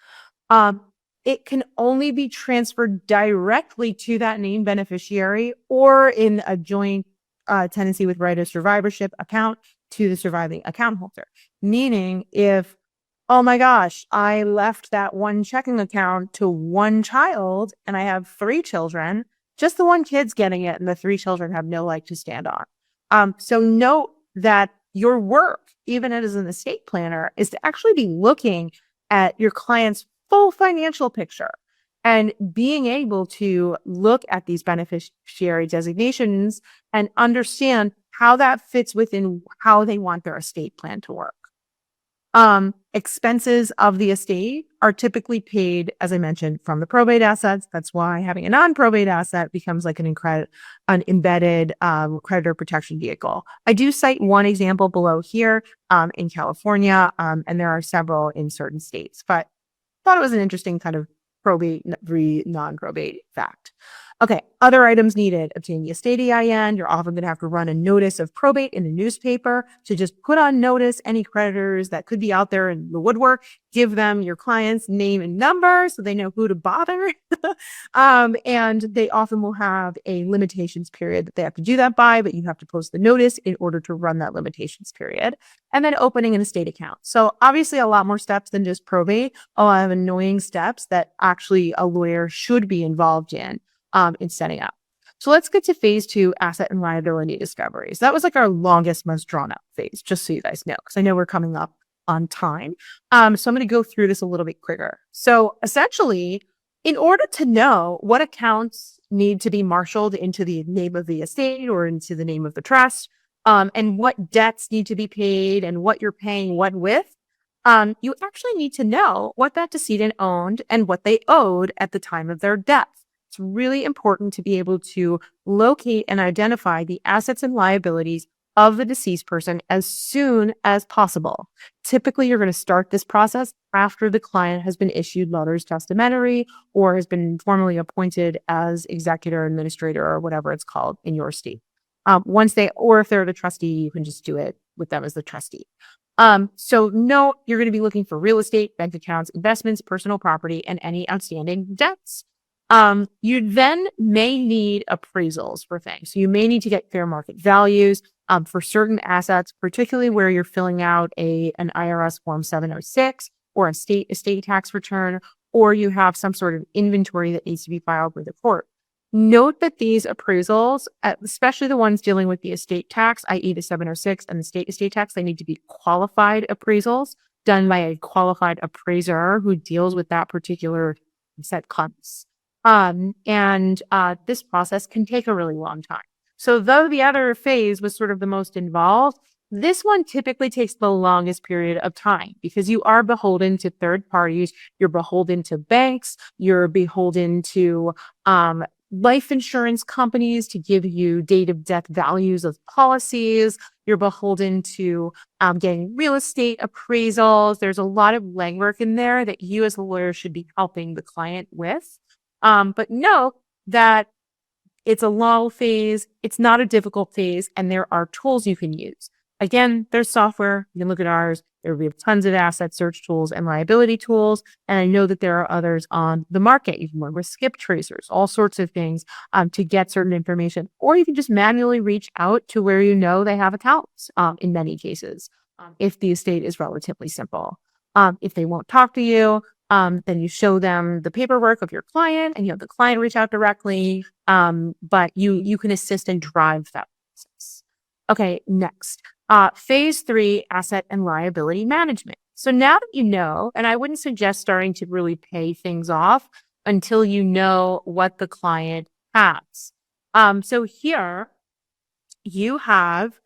It can only be transferred directly to that named beneficiary or in a joint tenancy with right of survivorship account to the surviving account holder. Meaning if, oh my gosh, I left that one checking account to one child and I have 3 children, just the one kid's getting it and the 3 children have no leg to stand on. So note that your work, even as an estate planner, is to actually be looking at your client's full financial picture and being able to look at these beneficiary designations and understand how that fits within how they want their estate plan to work. Expenses of the estate are typically paid, as I mentioned, from the probate assets. That's why having a non-probate asset becomes like an embedded creditor protection vehicle. I do cite one example below here in California, and there are several in certain states, but thought it was an interesting kind of probate, non-probate fact. Okay, other items needed. Obtain the estate EIN. You're often going to have to run a notice of probate in the newspaper to just put on notice any creditors that could be out there in the woodwork. Give them your client's name and number so they know who to bother. And they often will have a limitations period that they have to do that by, but you have to post the notice in order to run that limitations period. And then opening an estate account. So obviously a lot more steps than just probate, a lot of annoying steps that actually a lawyer should be involved in setting up. So let's get to phase 2, asset and liability discoveries. That was like our longest, most drawn out phase, just so you guys know, because I know we're coming up on time. So I'm going to go through this a little bit quicker. So essentially, in order to know what accounts need to be marshaled into the name of the estate or into the name of the trust, and what debts need to be paid and what you're paying what with, you actually need to know what that decedent owned and what they owed at the time of their death. It's really important to be able to locate and identify the assets and liabilities of the deceased person as soon as possible. Typically, you're going to start this process after the client has been issued letters testamentary or has been formally appointed as executor, administrator, or whatever it's called in your state. Or if they're the trustee, you can just do it with them as the trustee. So note, you're going to be looking for real estate, bank accounts, investments, personal property, and any outstanding debts. You then may need appraisals for things. So you may need to get fair market values for certain assets, particularly where you're filling out an IRS Form 706 or a state estate tax return, or you have some sort of inventory that needs to be filed with the court. Note that these appraisals, especially the ones dealing with the estate tax, i.e. the 706 and the state estate tax, they need to be qualified appraisals done by a qualified appraiser who deals with that particular set class. This process can take a really long time. So though the other phase was sort of the most involved, this one typically takes the longest period of time because you are beholden to third parties. You're beholden to banks. You're beholden to life insurance companies to give you date of death values of policies. You're beholden to getting real estate appraisals. There's a lot of legwork in there that you as a lawyer should be helping the client with. But know that it's a long phase. It's not a difficult phase, and there are tools you can use. Again, there's software. You can look at ours. There will be tons of asset search tools and liability tools. And I know that there are others on the market. You can work with skip tracers, all sorts of things to get certain information. Or you can just manually reach out to where you know they have accounts in many cases, if the estate is relatively simple. If they won't talk to you, then you show them the paperwork of your client and you have the client reach out directly. But you can assist and drive that process. Okay, next. Phase 3, asset and liability management. So now that you know, and I wouldn't suggest starting to really pay things off until you know what the client has. So here you have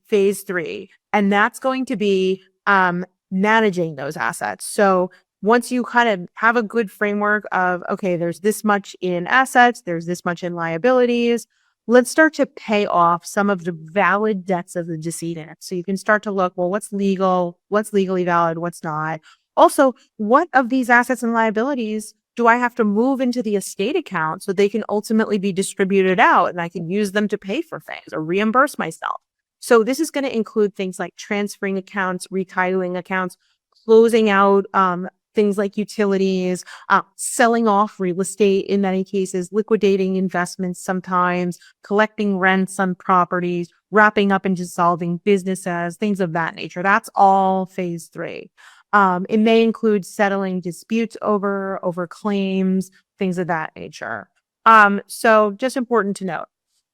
phase three, and that's going to be managing those assets. So once you kind of have a good framework of, okay, there's this much in assets, there's this much in liabilities, let's start to pay off some of the valid debts of the decedent. So you can start to look, well, what's legal, what's legally valid, what's not. Also, what of these assets and liabilities do I have to move into the estate account so they can ultimately be distributed out and I can use them to pay for things or reimburse myself? So this is going to include things like transferring accounts, retitling accounts, closing out things like utilities, selling off real estate in many cases, liquidating investments sometimes, collecting rents on properties, wrapping up and dissolving businesses, things of that nature. That's all phase three. It may include settling disputes over claims, things of that nature. So just important to note.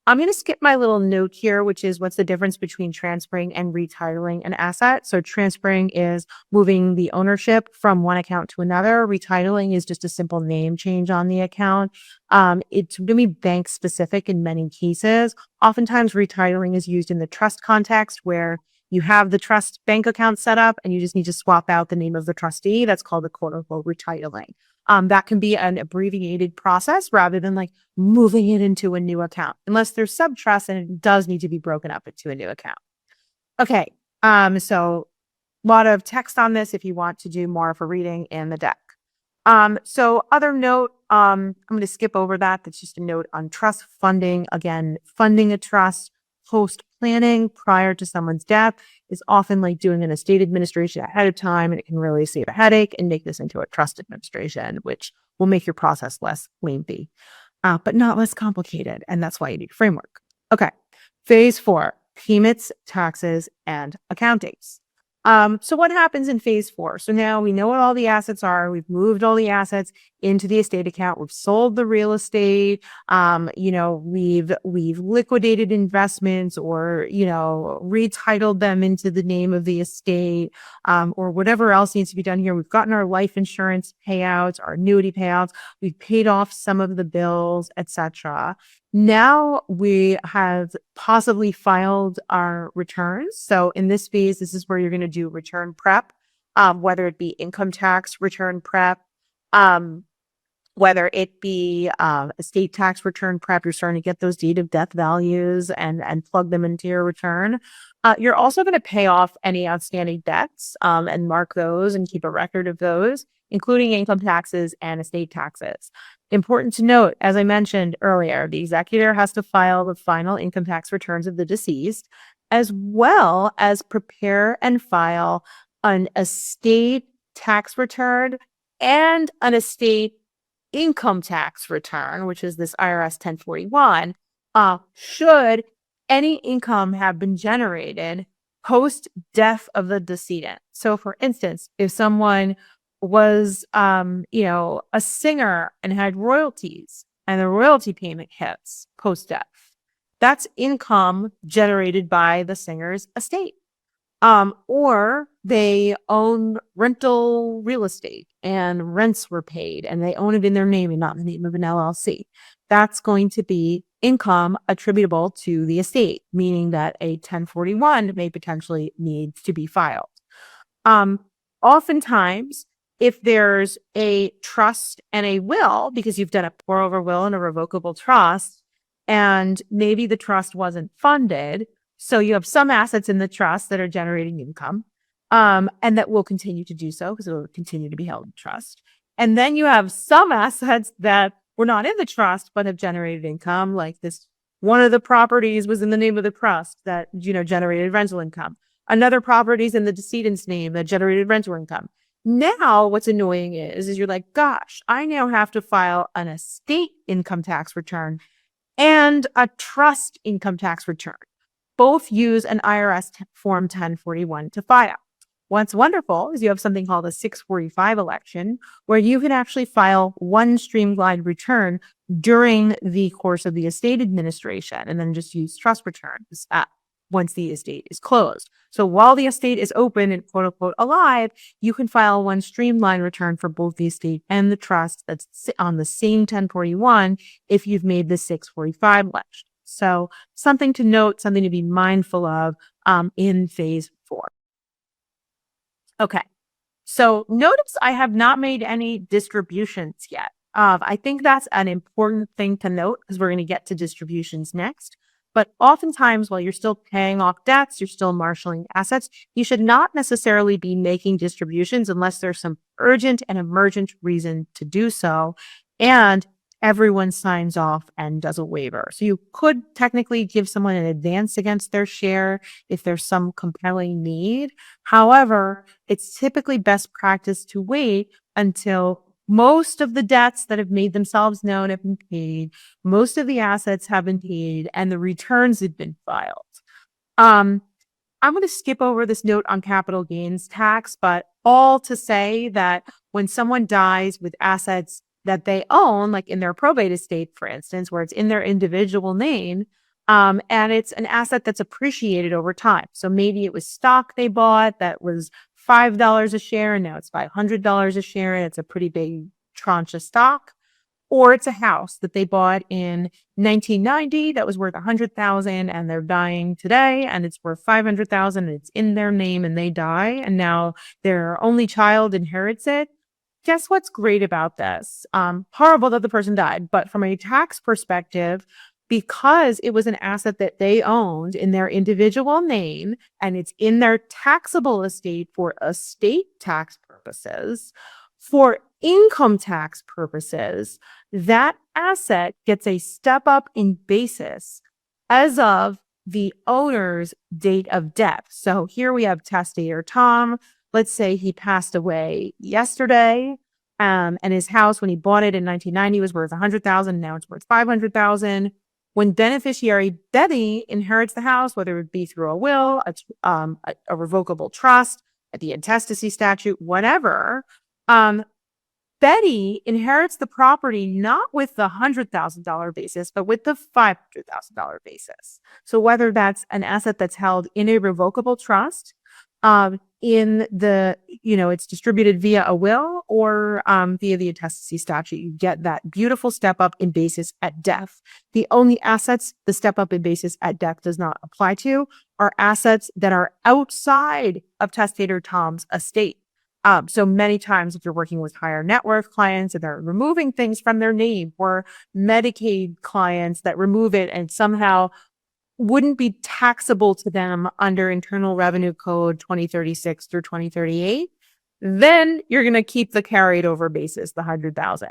I'm going to skip my little note here, which is what's the difference between transferring and retitling an asset. So transferring is moving the ownership from one account to another. Retitling is just a simple name change on the account. It's going to be bank specific in many cases. Oftentimes retitling is used in the trust context where you have the trust bank account set up and you just need to swap out the name of the trustee. That's called a quote unquote retitling. That can be an abbreviated process rather than like moving it into a new account, unless there's subtrust and it does need to be broken up into a new account. Okay. So a lot of text on this if you want to do more for reading in the deck. So other note, I'm going to skip over that. That's just a note on trust funding. Again, funding a trust post planning prior to someone's death is often like doing an estate administration ahead of time, and it can really save a headache and make this into a trust administration, which will make your process less lengthy, but not less complicated. And that's why you need a framework. Okay. Phase four, payments, taxes, and accountings. So what happens in phase four? So now we know what all the assets are. We've moved all the assets into the estate account. We've sold the real estate. We've liquidated investments or, retitled them into the name of the estate, or whatever else needs to be done here. We've gotten our life insurance payouts, our annuity payouts. We've paid off some of the bills, etc. Now we have possibly filed our returns. So in this phase, this is where you're going to do return prep, whether it be income tax return prep, whether it be estate tax return prep. You're starting to get those date of death values and plug them into your return. You're also going to pay off any outstanding debts and mark those and keep a record of those, including income taxes and estate taxes. Important to note, as I mentioned earlier, the executor has to file the final income tax returns of the deceased, as well as prepare and file an estate tax return and an estate income tax return, which is this IRS 1041, should any income have been generated post death of the decedent. So for instance, if someone was, a singer and had royalties and the royalty payment hits post death, that's income generated by the singer's estate. Or they own rental real estate and rents were paid and they own it in their name and not in the name of an LLC. That's going to be income attributable to the estate, meaning that a 1041 may potentially need to be filed. Oftentimes, if there's a trust and a will, because you've done a pour over will and a revocable trust, and maybe the trust wasn't funded, so you have some assets in the trust that are generating income, and that will continue to do so because it will continue to be held in trust. And then you have some assets that were not in the trust but have generated income, like this. One of the properties was in the name of the trust that, generated rental income. Another property is in the decedent's name that generated rental income. Now, what's annoying is you're like, gosh, I now have to file an estate income tax return and a trust income tax return. Both use an IRS Form 1041 to file. What's wonderful is you have something called a 645 election, where you can actually file one streamlined return during the course of the estate administration and then just use trust returns. once the estate is closed. So while the estate is open and quote unquote alive, you can file one streamlined return for both the estate and the trust that's on the same 1041 if you've made the 645 left. So something to note, something to be mindful of in phase 4. Okay. So notice I have not made any distributions yet. I think that's an important thing to note because we're going to get to distributions next. But oftentimes, while you're still paying off debts, you're still marshaling assets, you should not necessarily be making distributions unless there's some urgent and emergent reason to do so. And everyone signs off and does a waiver. So you could technically give someone an advance against their share if there's some compelling need. However, it's typically best practice to wait until most of the debts that have made themselves known have been paid, most of the assets have been paid, and the returns have been filed. I'm going to skip over this note on capital gains tax, but all to say that when someone dies with assets that they own, like in their probate estate, for instance, where it's in their individual name, and it's an asset that's appreciated over time. So maybe it was stock they bought that was $5 a share, and now it's $500 a share, and it's a pretty big tranche of stock. Or it's a house that they bought in 1990 that was worth $100,000 and they're dying today and it's worth $500,000 and it's in their name and they die and now their only child inherits it. Guess what's great about this? Horrible that the person died, but from a tax perspective, because it was an asset that they owned in their individual name and it's in their taxable estate for estate tax purposes, for income tax purposes, that asset gets a step up in basis as of the owner's date of death. So here we have testator Tom. Let's say he passed away yesterday, and his house, when he bought it in 1990, was worth $100,000. Now it's worth $500,000. When beneficiary Betty inherits the house, whether it be through a will, a revocable trust, the intestacy statute, whatever, Betty inherits the property not with the $100,000 basis, but with the $500,000 basis. So whether that's an asset that's held in a revocable trust, it's distributed via a will or via the intestacy statute, you get that beautiful step up in basis at death. The only assets the step up in basis at death does not apply to are assets that are outside of testator Tom's estate. So many times if you're working with higher net worth clients and they're removing things from their name, or Medicaid clients that remove it and somehow wouldn't be taxable to them under Internal Revenue Code 2036 through 2038, then you're going to keep the carried over basis, the 100,000.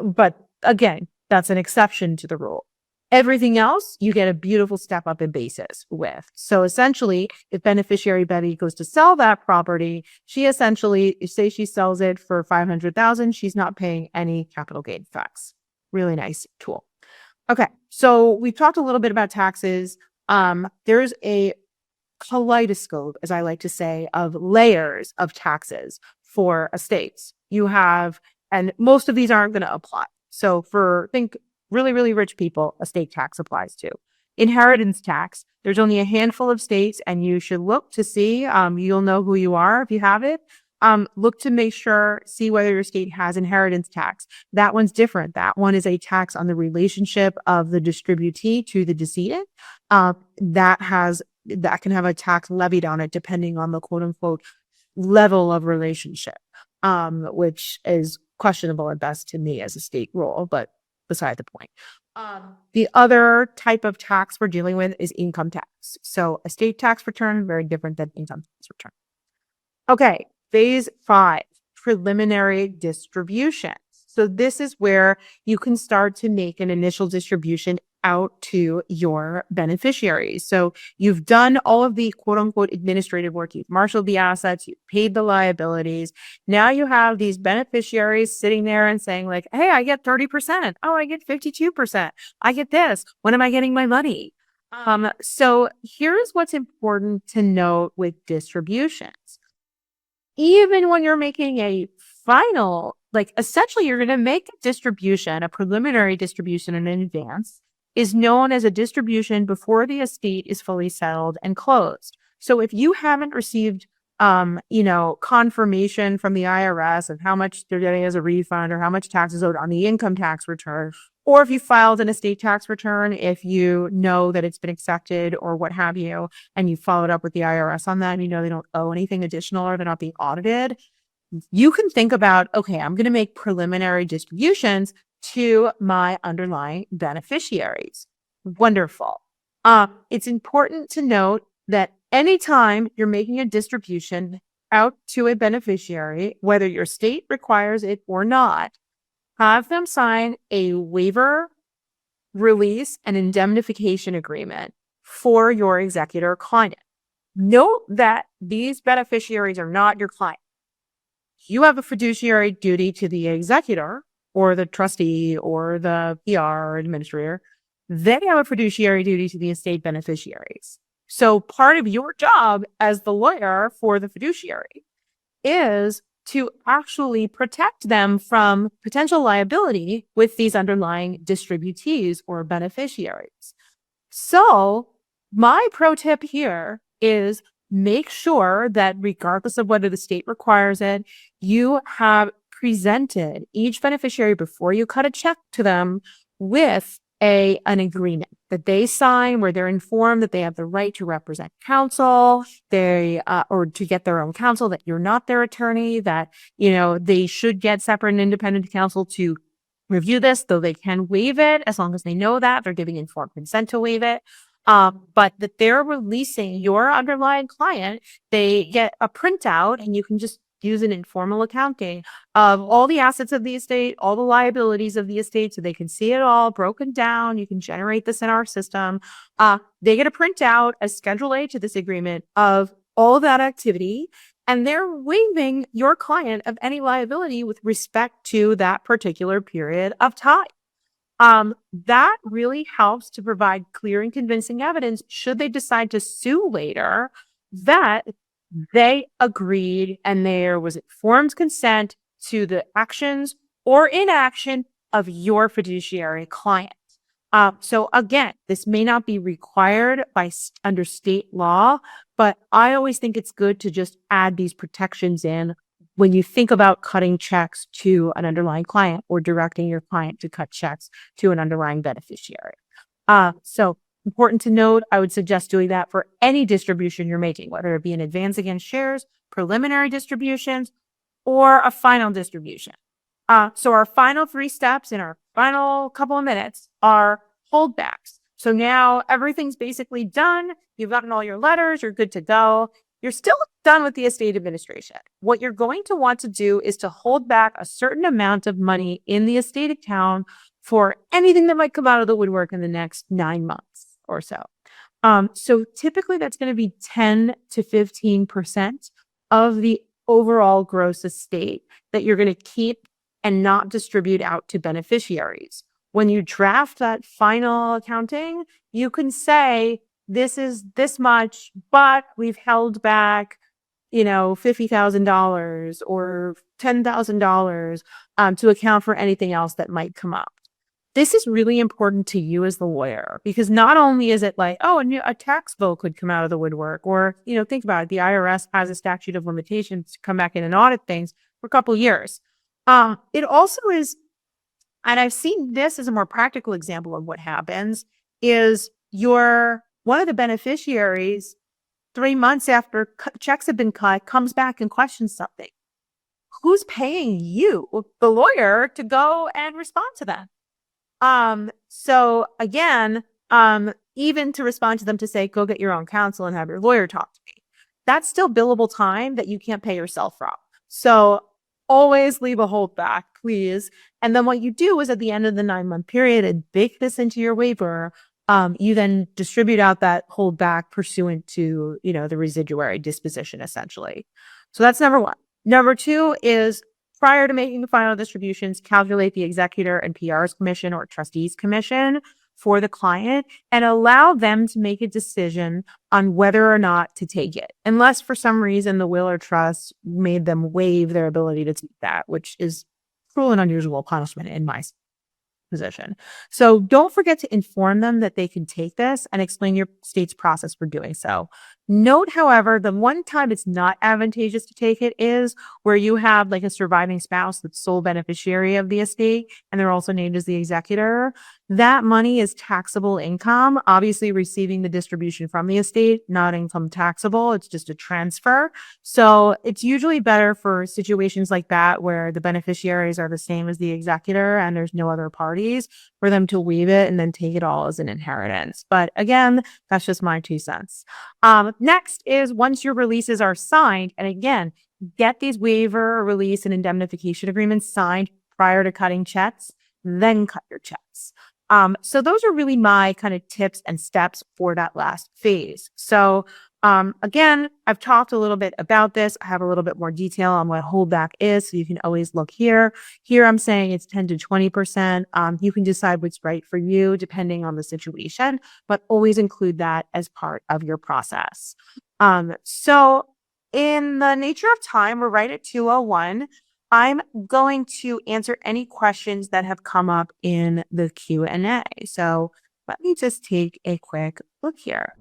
But again, that's an exception to the rule. Everything else, you get a beautiful step up in basis with. So essentially, if beneficiary Betty goes to sell that property, she essentially, say she sells it for $500,000, she's not paying any capital gain tax. Really nice tool. Okay, so we've talked a little bit about taxes. There's a kaleidoscope, as I like to say, of layers of taxes for estates. You have, and most of these aren't going to apply. So think really, really rich people, estate tax applies to. Inheritance tax, there's only a handful of states, and you should look to see, you'll know who you are if you have it. Look to make sure, see whether your state has inheritance tax. That one's different. That one is a tax on the relationship of the distributee to the decedent. That can have a tax levied on it depending on the quote unquote level of relationship, which is questionable at best to me as a state rule, but beside the point. The other type of tax we're dealing with is income tax. So estate tax return, very different than income tax return. Okay, phase 5, preliminary distributions. So this is where you can start to make an initial distribution out to your beneficiaries. So you've done all of the quote unquote administrative work. You've marshaled the assets, you've paid the liabilities. Now you have these beneficiaries sitting there and saying like, hey, I get 30%. Oh, I get 52%. I get this. When am I getting my money? So here's what's important to note with distributions. Even when you're making a final, like essentially you're going to make a distribution, a preliminary distribution in advance. is known as a distribution before the estate is fully settled and closed. So if you haven't received confirmation from the IRS of how much they're getting as a refund or how much tax is owed on the income tax return, or if you filed an estate tax return, if you know that it's been accepted or what have you, and you followed up with the IRS on that and you know they don't owe anything additional or they're not being audited, you can think about, okay, I'm going to make preliminary distributions to my underlying beneficiaries. Wonderful. It's important to note that anytime you're making a distribution out to a beneficiary, whether your state requires it or not, have them sign a waiver, release, and indemnification agreement for your executor client. Note that these beneficiaries are not your client. You have a fiduciary duty to the executor or the trustee or the PR administrator. They have a fiduciary duty to the estate beneficiaries. So part of your job as the lawyer for the fiduciary is to actually protect them from potential liability with these underlying distributees or beneficiaries. So my pro tip here is make sure that regardless of whether the state requires it, you have presented each beneficiary before you cut a check to them with an agreement that they sign where they're informed that they have the right to represent counsel, or to get their own counsel, that you're not their attorney, that, they should get separate and independent counsel to review this, though they can waive it as long as they know that they're giving informed consent to waive it. But that they're releasing your underlying client, they get a printout and you can just use an informal accounting of all the assets of the estate, all the liabilities of the estate, so they can see it all broken down. You can generate this in our system. They get a printout as Schedule A to this agreement of all of that activity, and they're waiving your client of any liability with respect to that particular period of time. That really helps to provide clear and convincing evidence should they decide to sue later that they agreed and there was informed consent to the actions or inaction of your fiduciary client. So again, this may not be required under state law, but I always think it's good to just add these protections in when you think about cutting checks to an underlying client or directing your client to cut checks to an underlying beneficiary. So important to note, I would suggest doing that for any distribution you're making, whether it be an advance against shares, preliminary distributions, or a final distribution. So our final 3 steps in our final couple of minutes are holdbacks. So now everything's basically done. You've gotten all your letters. You're good to go. You're still done with the estate administration. What you're going to want to do is to hold back a certain amount of money in the estate account for anything that might come out of the woodwork in the next 9 months or so. So typically that's going to be 10 to 15% of the overall gross estate that you're going to keep and not distribute out to beneficiaries. When you draft that final accounting, you can say, this is this much, but we've held back, $50,000 or $10,000 to account for anything else that might come up. This is really important to you as the lawyer, because not only is it like, a tax bill could come out of the woodwork, or, think about it, the IRS has a statute of limitations to come back in and audit things for a couple of years. It also is, and I've seen this as a more practical example of what happens, is one of the beneficiaries 3 months after checks have been cut comes back and questions something. Who's paying you, the lawyer, to go and respond to that? So again, even to respond to them to say, go get your own counsel and have your lawyer talk to me, that's still billable time that you can't pay yourself from. So always leave a holdback, please. And then what you do is at the end of the 9-month period and bake this into your waiver, you then distribute out that holdback pursuant to, the residuary disposition, essentially. So that's number 1. Number 2 is, prior to making the final distributions, calculate the executor and PR's commission or trustee's commission for the client and allow them to make a decision on whether or not to take it, unless for some reason the will or trust made them waive their ability to take that, which is cruel and unusual punishment in my. position. So don't forget to inform them that they can take this and explain your state's process for doing so. Note, however, the one time it's not advantageous to take it is where you have like a surviving spouse that's sole beneficiary of the estate and they're also named as the executor. That money is taxable income. Obviously, receiving the distribution from the estate, not income taxable. It's just a transfer. So it's usually better for situations like that where the beneficiaries are the same as the executor and there's no other parties for them to weave it and then take it all as an inheritance. But again, that's just my 2 cents. Next is once your releases are signed, and again, get these waiver, release, and indemnification agreements signed prior to cutting checks, then cut your checks. So those are really my kind of tips and steps for that last phase. So again, I've talked a little bit about this. I have a little bit more detail on what holdback is, so you can always look here. Here I'm saying it's 10 to 20%. You can decide what's right for you depending on the situation, but always include that as part of your process. So in the nature of time, we're right at 2:01. I'm going to answer any questions that have come up in the Q&A. So let me just take a quick look here.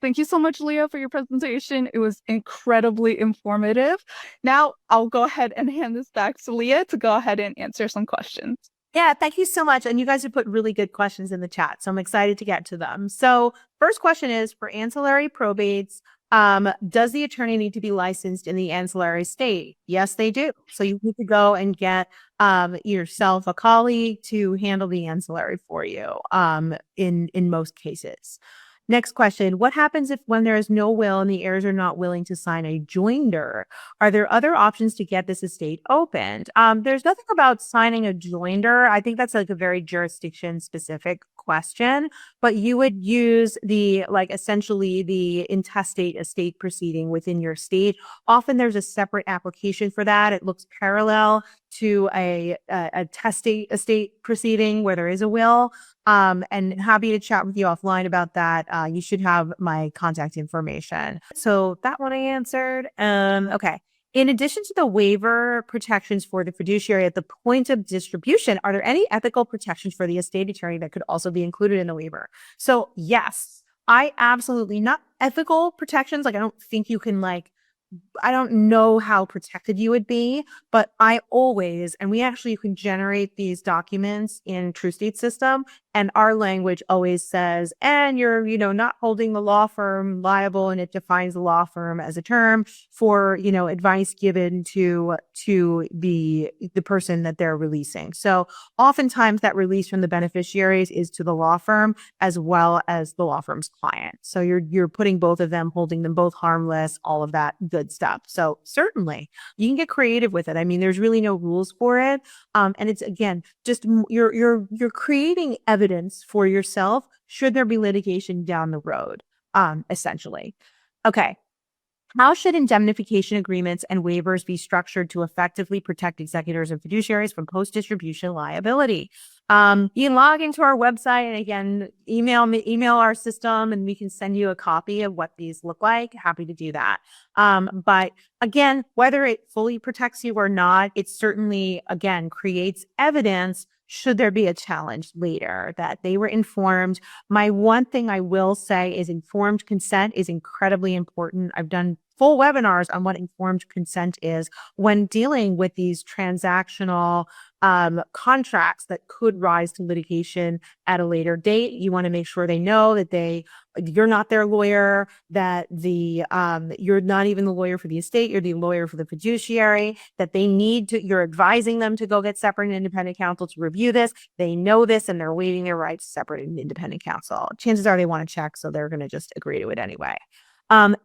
Thank you so much, Leah, for your presentation. It was incredibly informative. Now I'll go ahead and hand this back to Leah to go ahead and answer some questions. Yeah, thank you so much. And you guys have put really good questions in the chat, so I'm excited to get to them. So first question is for ancillary probates, does the attorney need to be licensed in the ancillary state? Yes, they do. So you need to go and get yourself a colleague to handle the ancillary for you in most cases. Next question, what happens if when there is no will and the heirs are not willing to sign a joinder? Are there other options to get this estate opened? There's nothing about signing a joinder. I think that's like a very jurisdiction specific question, but you would use the essentially the intestate estate proceeding within your state. Often there's a separate application for that. It looks parallel to a testate estate proceeding where there is a will. And happy to chat with you offline about that. You should have my contact information. So that one I answered. Okay. In addition to the waiver protections for the fiduciary at the point of distribution, are there any ethical protections for the estate attorney that could also be included in the waiver? So yes, I absolutely not ethical protections. Like I don't think you can I don't know how protected you would be, but I always, and we actually can generate these documents in Trustate system, and our language always says, and you're, not holding the law firm liable, and it defines the law firm as a term for, advice given to the person that they're releasing. So oftentimes that release from the beneficiaries is to the law firm as well as the law firm's client. So you're putting both of them, holding them both harmless, all of that good stuff. So certainly you can get creative with it. I mean, there's really no rules for it. And it's again, just you're creating evidence for yourself should there be litigation down the road, essentially. Okay. How should indemnification agreements and waivers be structured to effectively protect executors and fiduciaries from post-distribution liability? You can log into our website and again, email our system and we can send you a copy of what these look like. Happy to do that. But again, whether it fully protects you or not, it certainly, again, creates evidence should there be a challenge later that they were informed. My one thing I will say is informed consent is incredibly important. I've done full webinars on what informed consent is when dealing with these transactional contracts that could rise to litigation at a later date. You want to make sure they know that you're not their lawyer, that you're not even the lawyer for the estate, you're the lawyer for the fiduciary, that you're advising them to go get separate and independent counsel to review this. They know this and they're waiving their rights to separate and independent counsel. Chances are they want to check, so they're going to just agree to it anyway.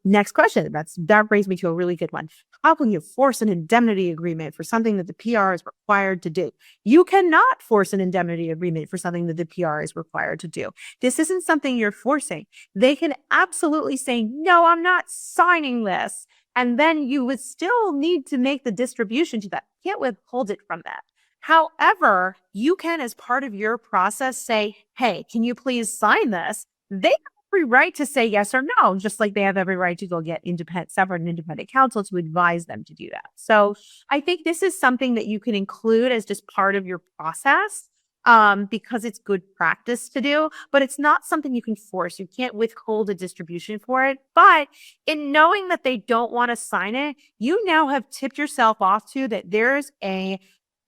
Next question. That brings me to a really good one. How can you force an indemnity agreement for something that the PR is required to do? You cannot force an indemnity agreement for something that the PR is required to do. This isn't something you're forcing. They can absolutely say, no, I'm not signing this. And then you would still need to make the distribution to that. You can't withhold it from that. However, you can, as part of your process, say, hey, can you please sign this? They have every right to say yes or no, just like they have every right to go get separate and independent counsel to advise them to do that. So I think this is something that you can include as just part of your process. because it's good practice to do, but it's not something you can force. You can't withhold a distribution for it. But in knowing that they don't want to sign it, you now have tipped yourself off to that there's a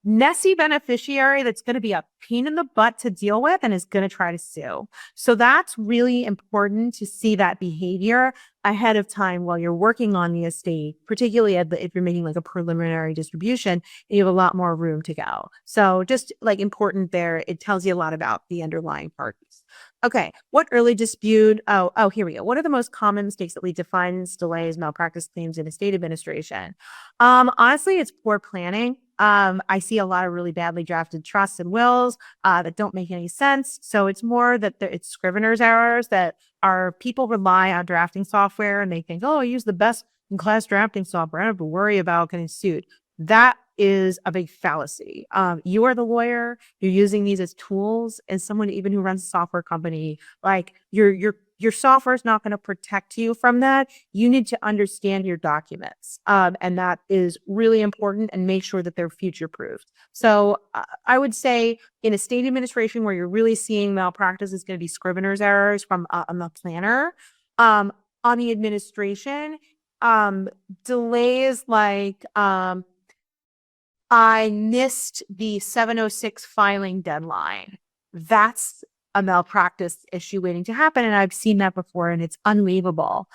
messy beneficiary that's going to be a pain in the butt to deal with and is going to try to sue. So that's really important to see that behavior ahead of time while you're working on the estate, particularly if you're making like a preliminary distribution, you have a lot more room to go. So just like important there, it tells you a lot about the underlying parties. Okay, what early dispute? Here we go. What are the most common mistakes that lead to fines, delays, malpractice claims in estate administration? Honestly, it's poor planning. I see a lot of really badly drafted trusts and wills that don't make any sense. So it's more that it's scrivener's errors that our people rely on drafting software and they think, oh, I use the best in class drafting software. I don't have to worry about getting sued. That is a big fallacy. You are the lawyer. You're using these as tools, and someone even who runs a software company, like your software is not going to protect you from that. You need to understand your documents, and that is really important. And make sure that they're future proofed. So I would say in a state administration where you're really seeing malpractice is going to be scrivener's errors from the planner. On the administration, delays like I missed the 706 filing deadline. That's a malpractice issue waiting to happen. And I've seen that before, and it's unwaivable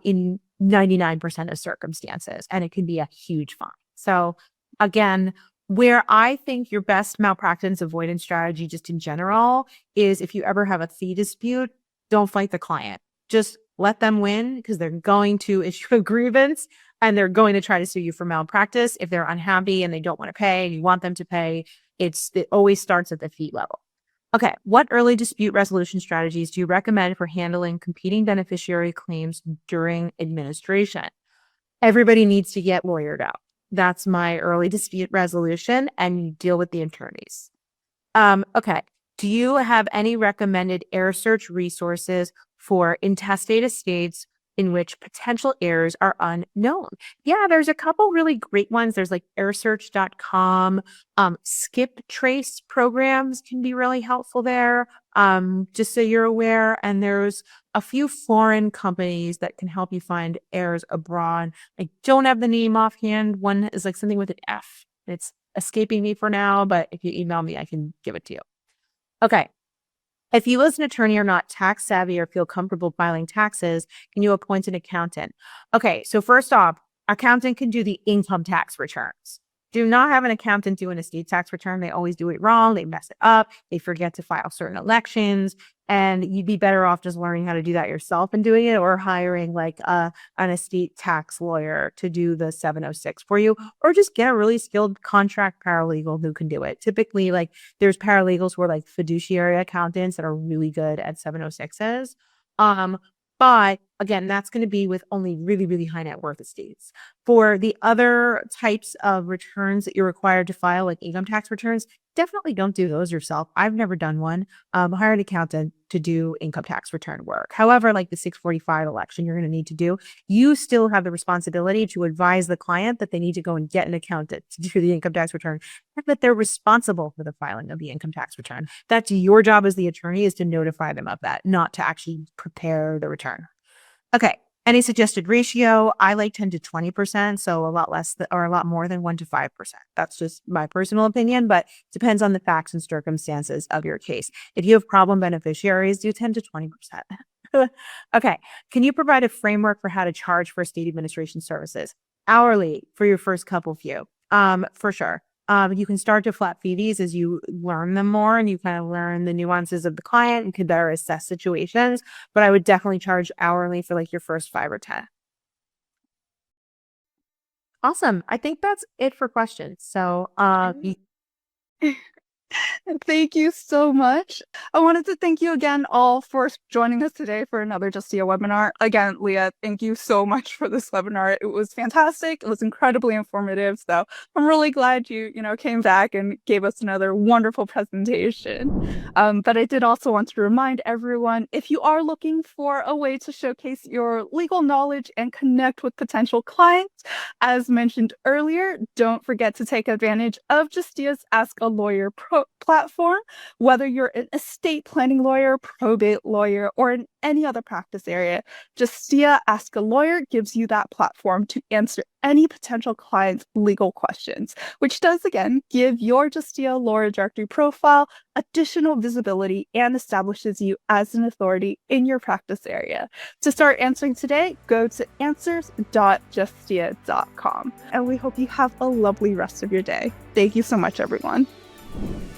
in 99% of circumstances. And it can be a huge fine. So again, where I think your best malpractice avoidance strategy just in general is if you ever have a fee dispute, don't fight the client. Just let them win because they're going to issue a grievance and they're going to try to sue you for malpractice. If they're unhappy and they don't want to pay and you want them to pay, it always starts at the fee level. Okay, what early dispute resolution strategies do you recommend for handling competing beneficiary claims during administration? Everybody needs to get lawyered out. That's my early dispute resolution, and you deal with the attorneys. Okay, do you have any recommended heir search resources for intestate estates in which potential heirs are unknown? Yeah, there's a couple really great ones. There's like heirsearch.com. Skip trace programs can be really helpful there, just so you're aware. And there's a few foreign companies that can help you find heirs abroad. I don't have the name offhand. One is like something with an F. It's escaping me for now, but if you email me, I can give it to you. Okay. If you as an attorney are not tax savvy or feel comfortable filing taxes, can you appoint an accountant? Okay, so first off, accountant can do the income tax returns. Do not have an accountant do an estate tax return. They always do it wrong. They mess it up. They forget to file certain elections. And you'd be better off just learning how to do that yourself and doing it, or hiring like an estate tax lawyer to do the 706 for you, or just get a really skilled contract paralegal who can do it. Typically, like there's paralegals who are like fiduciary accountants that are really good at 706s. But again, that's going to be with only really, really high net worth estates. For the other types of returns that you're required to file, like income tax returns, definitely don't do those yourself. I've never done one. Hire an accountant to do income tax return work. However, like the 645 election you're going to need to do, you still have the responsibility to advise the client that they need to go and get an accountant to do the income tax return, and that they're responsible for the filing of the income tax return. That's your job as the attorney, is to notify them of that, not to actually prepare the return. Okay. Any suggested ratio? I like 10 to 20%, so a lot less or a lot more than 1 to 5%. That's just my personal opinion, but depends on the facts and circumstances of your case. If you have problem beneficiaries, do 10 to 20%. Okay. Can you provide a framework for how to charge for estate administration services? Hourly for your first couple few. For sure. You can start to flat fee these as you learn them more and you kind of learn the nuances of the client and can better assess situations. But I would definitely charge hourly for like your first 5 or 10. Awesome. I think that's it for questions. So, Thank you so much. I wanted to thank you again all for joining us today for another Justia webinar. Again, Leah, thank you so much for this webinar. It was fantastic. It was incredibly informative. So I'm really glad you came back and gave us another wonderful presentation. But I did also want to remind everyone, if you are looking for a way to showcase your legal knowledge and connect with potential clients, as mentioned earlier, don't forget to take advantage of Justia's Ask a Lawyer program. platform. Whether you're an estate planning lawyer, probate lawyer, or in any other practice area, Justia Ask a Lawyer gives you that platform to answer any potential client's legal questions, which does, again, give your Justia Lawyer Directory profile additional visibility and establishes you as an authority in your practice area. To start answering today, go to answers.justia.com. And we hope you have a lovely rest of your day. Thank you so much, everyone.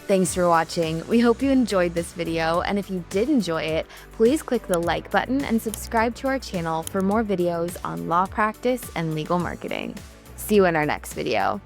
Thanks for watching. We hope you enjoyed this video, and if you did enjoy it, please click the like button and subscribe to our channel for more videos on law practice and legal marketing. See you in our next video.